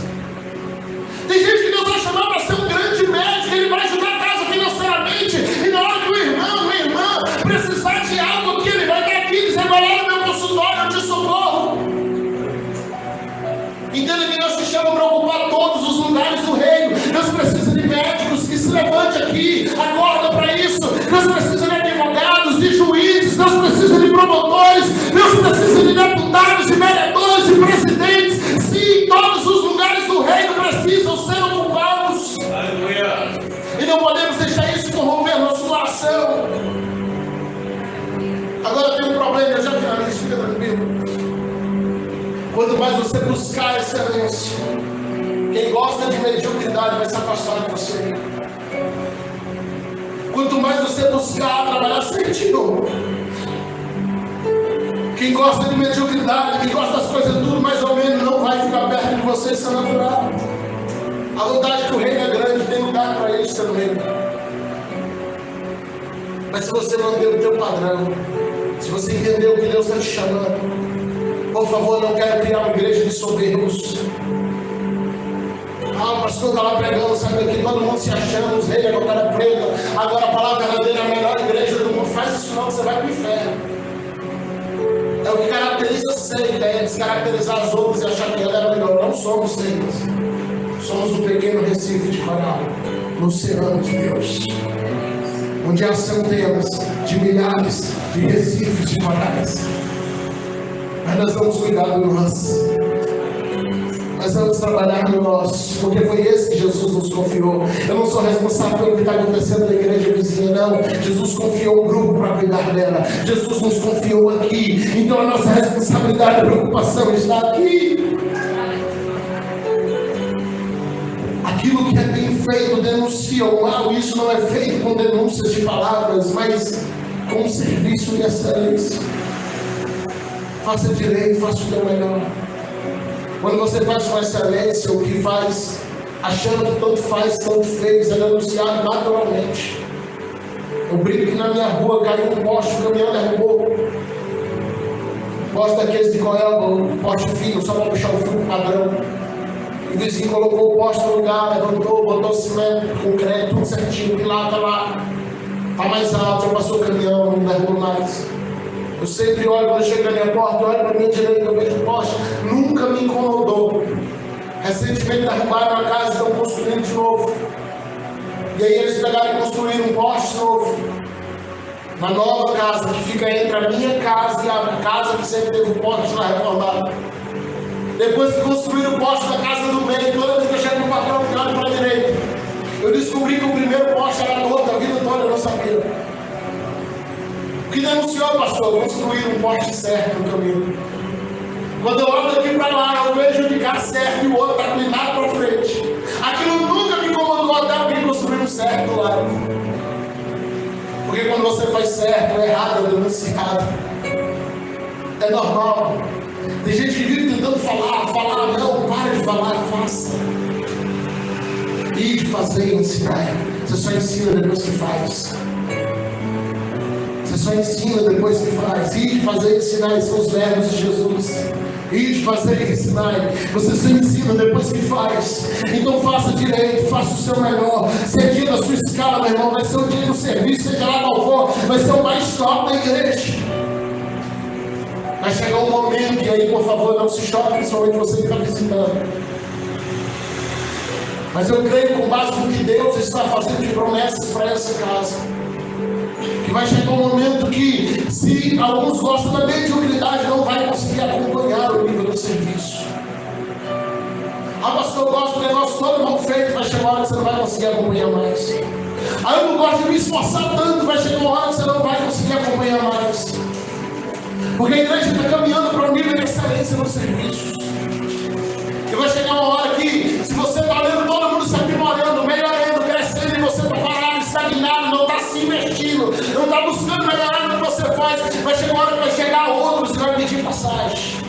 Tem gente que Deus vai chamar para ser um grande médico, ele vai ajudar a casa financeiramente, e na hora que o irmão, a irmã precisar de algo aqui, ele vai estar aqui dizendo: vai lá no meu consultório, eu te socorro. Entenda que Deus te chama para ocupar todos os lugares do reino. Deus precisa de médicos que se levante aqui, acorda para isso. Deus precisa de advogados, de juízes, Deus precisa de promotores, Deus precisa de deputados, de vereadores, de presidentes. Sim, todos os lugares do reino precisam ser ocupados. Aleluia. E não podemos deixar isso corromper nosso coração. Agora tem um problema, eu já finalizo, fica tranquilo. Quanto mais você buscar excelência, quem gosta de mediocridade vai se afastar de você. Quanto mais você buscar trabalhar certinho, quem gosta de mediocridade, quem gosta das coisas tudo mais ou menos, não vai ficar perto de você, isso é natural. A vontade é que o reino é grande, tem lugar para ele ser no reino. Mas se você manter o teu padrão, se você entender o que Deus está te chamando, por favor, não quero criar uma igreja de soberbos. O pastor está lá pregando, sabe daqui, todo mundo se achando, os reis, agora cara preta. Agora a palavra verdadeira é a melhor igreja do mundo. Faz isso não, que você vai para o inferno. É o que caracteriza a seita, é descaracterizar as outras e achar que ela é melhor. Não somos seitas. Somos um pequeno Recife de coral, no oceano de Deus, onde há centenas de milhares de recifes de corais. Mas nós vamos cuidar do nosso. Nós vamos trabalhar no nosso, porque foi esse que Jesus nos confiou. Eu não sou responsável pelo que está acontecendo na igreja vizinha, não. Jesus confiou um grupo para cuidar dela. Jesus nos confiou aqui. Então a nossa responsabilidade e preocupação está aqui. Aquilo que é bem feito denuncia o mal. Isso não é feito com denúncias de palavras, mas com um serviço de excelência. Faça direito, faça o teu melhor. Quando você faz com excelência, o que faz, achando que tanto faz, tanto fez, é denunciado naturalmente. Eu brinco que na minha rua caiu um poste, o caminhão derrubou. Poste daqueles de coelba, um poste fino, só para puxar o fio padrão. O vizinho colocou o poste no lugar, levantou, botou cimento, concreto, tudo certinho, pilar tá lá. Está mais alto, já passou o caminhão, não derrubou mais. Eu sempre olho, quando eu chego na minha porta, eu olho para a minha direita, eu vejo o poste, nunca me incomodou. Recentemente derrubaram a casa e estão construindo de novo. E aí eles pegaram e construíram um poste novo. Na nova casa que fica entre a minha casa e a casa que sempre teve o poste lá reformado. Depois que construíram o poste da casa do meio, toda vez que eu chego no patrão, eu olho para a direita. Eu descobri que o primeiro poste era torto, a vida toda eu não sabia. O que denunciou, pastor? Construir um poste certo no caminho. Quando eu olho daqui para lá, eu vejo de cá certo e o outro está inclinado para frente. Aquilo nunca me incomodou até alguém construir um certo do lado. Porque quando você faz certo, é errado, é denunciado. É normal. Tem gente que vive tentando falar, não, pare de falar, faça. E de fazer e ensinar. Você só ensina depois que faz. Você só ensina depois que faz. E de fazer e ensinar são os verbos de Jesus. E de fazer e ensinar. Você só ensina depois que faz. Então faça direito, faça o seu melhor. Se é dia da sua escala, meu irmão, vai ser o dia do serviço, seja lá qual for, vai ser o mais top da igreja. Vai chegar um momento, e aí, por favor, não se choque, principalmente você que está visitando. Mas eu creio, com base no que Deus está fazendo de promessas para essa casa, que vai chegar um momento que, se alguns gostam da mediocridade, não vai conseguir acompanhar o nível do serviço. Ah, pastor, eu gosto do negócio todo mal feito, vai chegar uma hora que você não vai conseguir acompanhar mais. Ah, eu não gosto de me esforçar tanto, vai chegar uma hora que você não vai conseguir acompanhar mais. Porque a igreja está caminhando para um nível de excelência nos serviços. E vai chegar uma hora que, se você está lendo, todo mundo se aprimorando, melhorando, crescendo, e você está parado, estagnado, não está se investindo, não está buscando melhorar no que você faz, vai chegar uma hora que vai chegar outros e vai pedir passagem.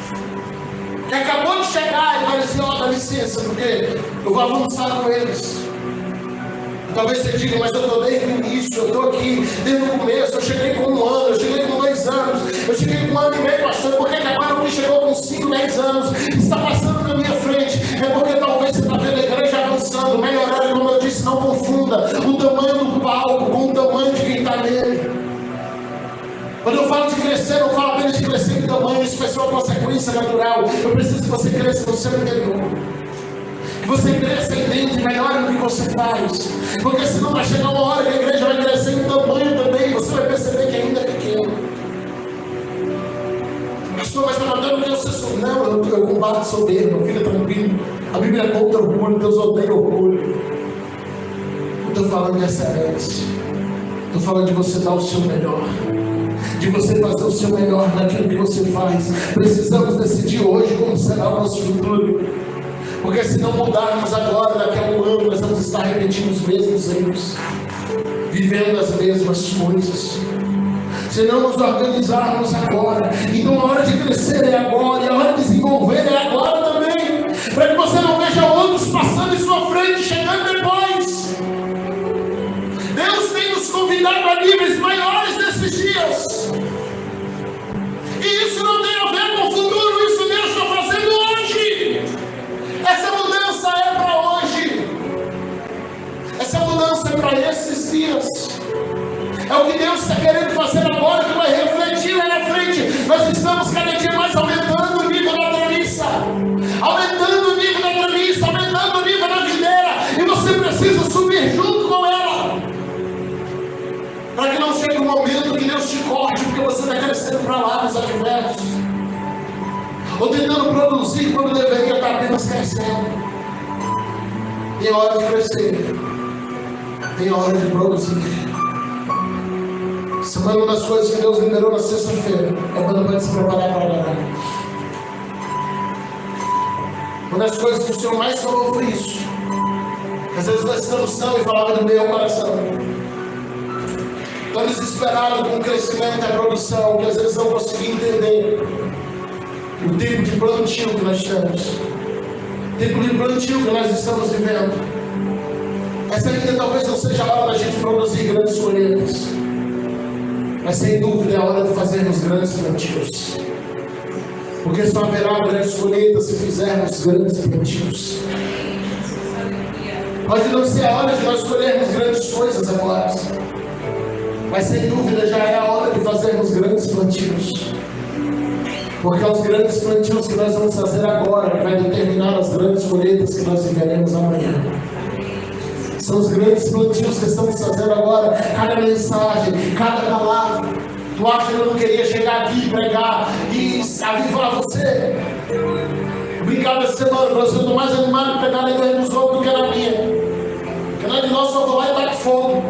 Que acabou de chegar e vai dizer, ó, dá licença, porque eu vou avançar com eles. Talvez você diga, mas eu estou desde o início, eu estou aqui desde o começo, eu cheguei com 1 ano, eu cheguei com 2 anos, eu cheguei com 1 ano e meio, pastor, porque agora que chegou com 5, 10 anos, está passando na minha frente, é porque talvez você está vendo a igreja avançando, melhorando, como eu disse, não confunda o tamanho do palco com o tamanho de quem está nele. Quando eu falo de crescer, eu falo apenas de crescer em tamanho, isso vai ser uma consequência natural, eu preciso que você cresça no seu interior. Que você cresça em dentro e melhore no que você faz. Porque senão vai chegar uma hora que a igreja vai crescer em tamanho também. Você vai perceber que ainda é pequeno. Pastor, mas está mandando que eu sou. Não, eu combato soberba, fica tranquilo. A Bíblia é contra orgulho, Deus odeia orgulho. Eu estou falando de excelência. Estou falando de você dar o seu melhor. De você fazer o seu melhor naquilo que você faz. Precisamos decidir hoje como será o nosso futuro. Porque se não mudarmos agora, daqui a 1 ano, nós vamos estar repetindo os mesmos erros, vivendo as mesmas coisas. Se não nos organizarmos agora, então a hora de crescer é agora, e a hora de desenvolver é agora também, para que você não veja outros passando em sua frente, chegando depois. Deus tem nos convidado a níveis maiores nesses dias, e isso não tem a ver com o futuro, isso Deus está fazendo hoje. Essa mudança é para hoje. Essa mudança é para esses dias. É o que Deus está querendo fazer agora, que vai refletir lá na frente. Nós estamos cada dia mais aumentando o nível da treliça, aumentando o nível da treliça, aumentando o nível da videira. E você precisa subir junto com ela, para que não chegue um momento que Deus te corte, porque você está crescendo para lá nos adversos, ou tentando produzir quando deveria estar apenas crescendo. Tem hora de crescer, tem hora de produzir. Uma das coisas que Deus liberou na sexta-feira é quando vai se preparar para adorar. Uma das coisas que o Senhor mais falou foi isso. Às vezes nós estamos tão e falava do meu coração, tão desesperado com o crescimento da produção, que às vezes não consegui entender o tempo de plantio que nós temos, o tempo de plantio que nós estamos vivendo. Essa ainda talvez não seja a hora da gente produzir grandes colheitas, mas sem dúvida é a hora de fazermos grandes plantios, porque só haverá grandes colheitas se fizermos grandes plantios. Pode não ser a hora de nós colhermos grandes coisas agora, mas sem dúvida já é a hora de fazermos grandes plantios. Porque é os grandes plantios que nós vamos fazer agora que vai determinar as grandes colheitas que nós viveremos amanhã. São os grandes plantios que estamos fazendo agora. Cada mensagem, cada palavra. Tu acha que eu não queria chegar aqui e pregar e avivar você? Brincava essa semana, eu estou mais animado de pregar na igreja dos outros do que na minha. Porque na de nós só vou lá e taca fogo.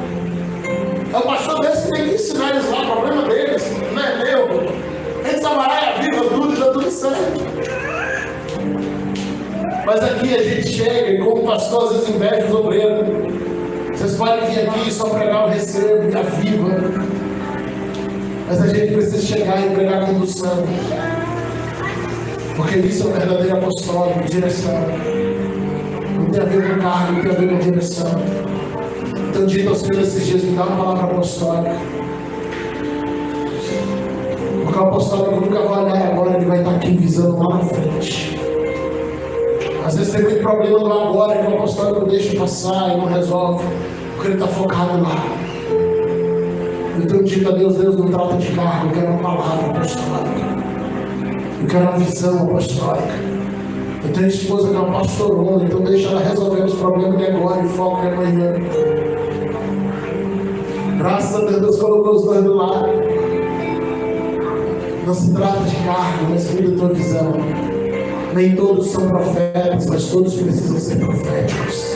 É o pastor desse que tem que ensinar eles lá, o problema deles, não é meu. A gente trabalha, viva tudo, dá tudo certo. Mas aqui a gente chega e como pastor às vezes inveja os obreiros. Vocês podem vir aqui e só pregar o recebo e a viva. Mas a gente precisa chegar e pregar condução. Porque isso é o verdadeiro apostólico, direção. Não tem a ver com cargo, não tem a ver com direção. Então dito aos filhos esses dias, me dá uma palavra apostólica. Porque o apostólico nunca vai olhar agora, ele vai estar aqui visando lá na frente. Às vezes tem muito problema no agora que o apostólico deixa passar e não resolve, porque ele está focado lá. Eu tenho dito a Deus, Deus não trata de cargo, eu quero uma palavra apostólica. Eu quero uma visão apostólica. Eu tenho esposa que é uma pastorona, então deixa ela resolver os problemas de agora e foco de amanhã. Graças a Deus, Deus colocou os dois do lado. Não se trata de cargo, mas cuida da tua visão. Nem todos são profetas, mas todos precisam ser proféticos.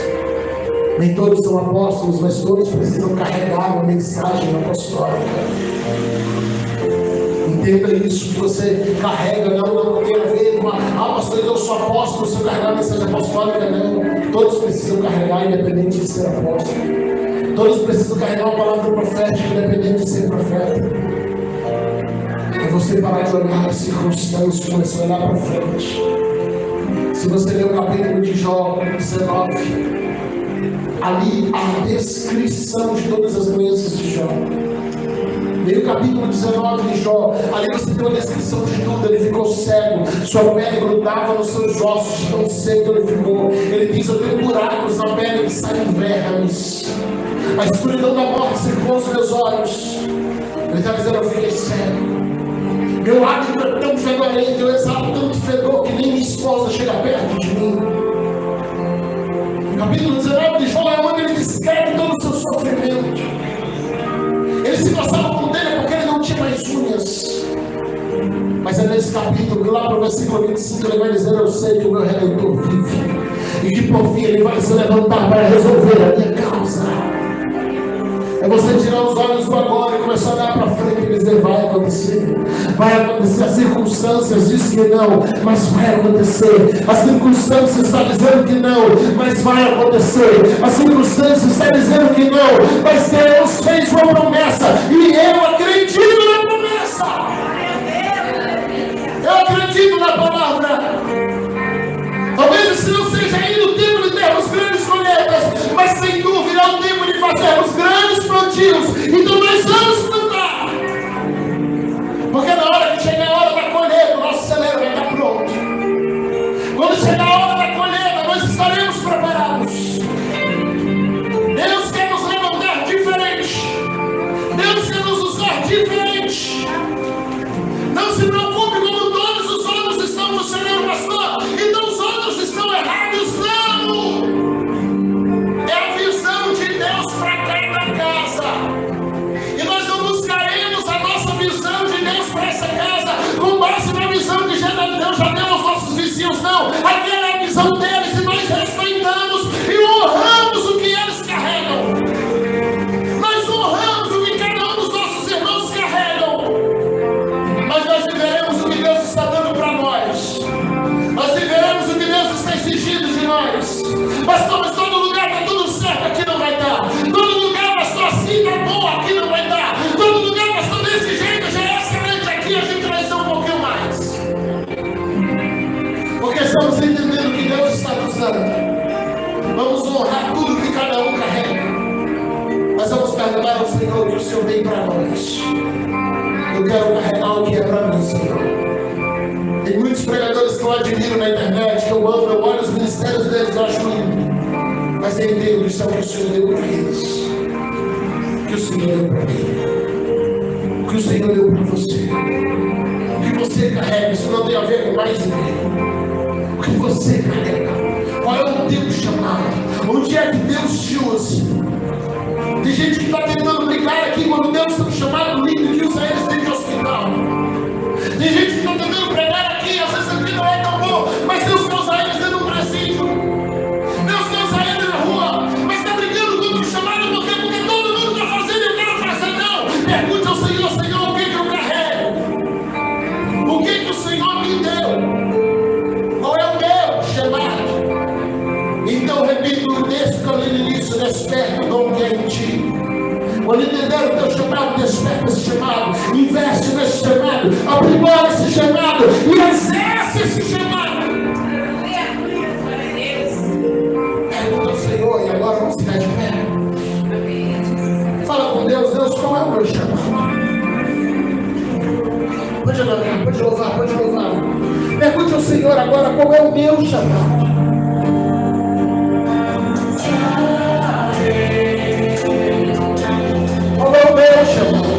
Nem todos são apóstolos, mas todos precisam carregar uma mensagem apostólica. Entenda isso, que você carrega, não tem a ver com pastor, eu sou apóstolo, se eu carregar a mensagem apostólica, não. Todos precisam carregar, independente de ser apóstolo. Todos precisam carregar uma palavra profética, independente de ser profeta. É você parar de olhar as circunstâncias e começar a olhar para frente. Se você ler o capítulo de Jó 19, ali a descrição de todas as doenças de Jó. Leia o capítulo 19 de Jó, ali você tem uma descrição de tudo. Ele ficou cego, sua pele grudava nos seus ossos, de tão seco ele ficou. Ele diz: eu tenho buracos na pele que saem vermes. A escuridão da morte cercou os meus olhos. Ele está dizendo: eu fiquei cego. Meu hábito é tão fedorento, eu exalo tanto fedor que nem minha esposa chega perto de mim. Capítulo 19 de Jó é onde ele descreve todo o seu sofrimento. Ele se passava com telha porque ele não tinha mais unhas. Mas é nesse capítulo que lá para o versículo 25 ele vai dizer: eu sei que o meu Redentor vive e que por fim ele vai se levantar para resolver a minha causa. É você tirar os olhos do agora e começar a olhar para frente e dizer: vai acontecer. Vai acontecer. As circunstâncias dizem que não, mas vai acontecer. As circunstâncias estão dizendo que não, mas vai acontecer. As circunstâncias estão dizendo que não, mas Deus fez uma promessa e eu acredito na promessa. Eu acredito na palavra. Talvez esse não seja ainda o tempo de termos grandes colheitas, mas sem dúvida é o tempo de fazermos grandes plantios. Então nós vamos plantar. Porque na hora que chegar a hora da colheita, o nosso celeiro vai estar pronto. Quando chegar a hora da colheita, nós estaremos preparados. Deus quer nos levantar diferente. Deus quer nos usar diferente. Não se preocupe como todos os outros estão funcionando, pastor. Então os outros estão errados. Não! É a visão de Deus para cada casa. E nós não buscaremos a nossa visão de Deus para essa casa com base na visão que Deus já deu aos nossos vizinhos. Não! Aquela é a visão deles e nós respeitamos e honramos o que eles carregam. Nós honramos o que cada um dos nossos irmãos carregam. Mas nós viveremos o que Deus está dando para nós. Nós viveremos o que Deus está exigindo de nós. Pastor, mas todo lugar está tudo certo, aqui não vai dar. Todo lugar, pastor, assim está bom, aqui não vai dar. Todo lugar, pastor, desse jeito já é excelente, aqui a gente vai ser um pouquinho mais. Porque estamos entendendo que Deus está nos dando. Vamos honrar tudo que cada um carrega. Mas vamos perguntar ao Senhor o que o Senhor tem para nós. Eu quero carregar o que é para mim, Senhor. Tem muitos pregadores que eu admiro na internet, que eu amo, eu olho os ministérios deles, eu acho lindo. Mas eu entendo isso é o que o Senhor deu para eles. O que o Senhor deu para mim. O que o Senhor deu para você. O que você você carrega, isso não tem a ver com mais ninguém. O que você carrega? Qual é o teu chamado? Onde é que Deus te usa? Tem gente que está tentando brigar aqui quando Deus tem um chamado lindo que usa eles dentro de hospital. Tem gente que está tentando pregar aqui, às vezes aqui não é tão bom, mas Deus quer usar eles dentro de um presídio. Deus quer usar eles na rua, mas está brigando contra o chamado por quê? Porque todo mundo está fazendo e eu quero fazer. Não! Pergunte ao Senhor, Senhor, o que eu carrego? O que o Senhor me deu? Qual é o meu chamado? Então, repito o texto que eu li no início: desperta o dom que é em ti. Quando entender o teu chamado, desperta esse chamado, investe nesse chamado, aprimora esse chamado e exerce esse chamado. Pergunta ao Senhor, e agora vamos ficar de pé. Fala com Deus: Deus, qual é o meu chamado? Pode adorar, pode louvar, pode louvar. Pergunte ao Senhor agora: qual é o meu chamado? Qual é o meu chamado?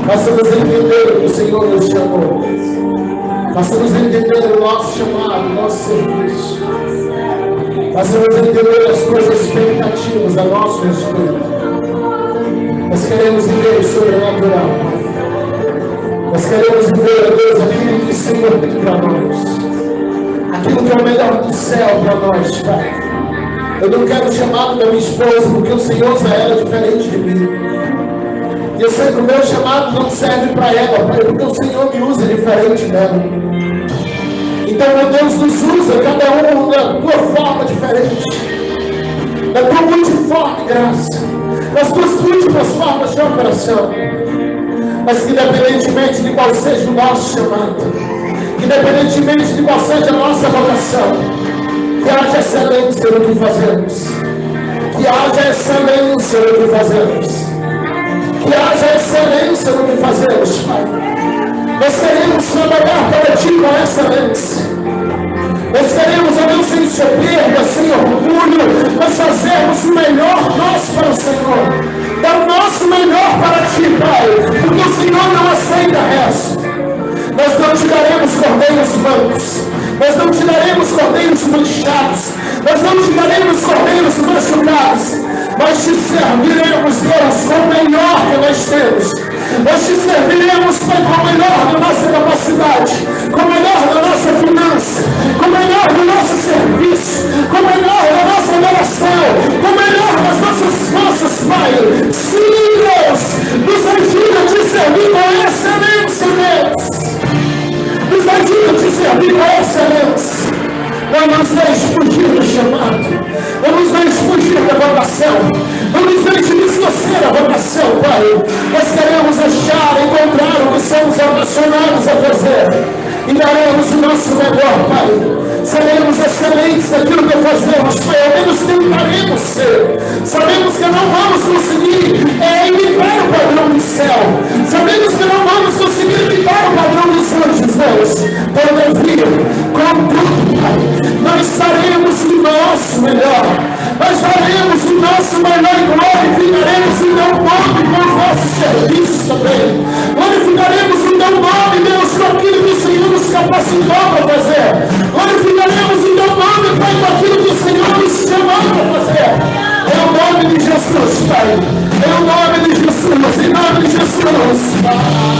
Faça-nos entender o que o Senhor nos chamou. Faça-nos entender o nosso chamado, o nosso serviço. Faça-nos entender as tuas expectativas a nosso respeito. Nós queremos viver o sobrenatural, Pai. Nós queremos viver, ó Deus, aquilo que o Senhor tem para nós. Aquilo que é o melhor do céu para nós, Pai. Eu não quero o chamado da minha esposa, porque o Senhor usa ela diferente de mim. E eu sei que o meu chamado não serve para ela, Pai, porque o Senhor me usa diferente dela. Então, meu Deus, nos usa, cada um da tua forma diferente, da tua multiforme graça, das tuas múltiplas formas de operação. Mas que independentemente de qual seja o nosso chamado, independentemente de qual seja a nossa vocação, que haja excelência no que fazemos, que haja excelência no que fazemos. Que haja excelência no que fazemos, Pai. Nós queremos trabalhar para Ti com excelência. Nós queremos, ó Deus, sem soberba, sem orgulho, nós fazermos o melhor nosso para o Senhor. Dar o nosso melhor para Ti, Pai, porque o Senhor não aceita resto. Nós não te daremos cordeiros mancos. Nós não te daremos cordeiros manchados. Nós não te daremos cordeiros machucados. Nós te serviremos, Deus, com o melhor que nós temos. Nós te serviremos, Pai, com o melhor da nossa capacidade, com o melhor da nossa finança, com o melhor do nosso serviço, com o melhor da nossa adoração, com o melhor das nossas forças, Pai. Sim, Deus, nos ajuda a te servir com excelência, Deus. Nos ajuda a te servir com excelência. Não nos deixe fugir do chamado. Não nos deixe fugir da vocação. Não nos deixe distorcer a vocação, Pai. Nós queremos achar, encontrar o que somos apaixonados a fazer. E daremos o nosso melhor, Pai. Seremos excelentes naquilo que fazemos, Pai. Ao menos tentaremos ser. Sabemos que não vamos conseguir imitar o padrão do céu. Sabemos que não vamos conseguir imitar o padrão Deus, todavia, contudo, Pai, nós faremos o nosso melhor, nós faremos o nosso melhor e glorificaremos o teu nome com o vosso serviço também, glorificaremos o teu nome, Deus, com aquilo que o Senhor nos capacitou para fazer, glorificaremos o teu nome, Pai, com aquilo que o Senhor nos chamou para fazer. Em nome de Jesus, Pai, em nome de Jesus, em nome de Jesus.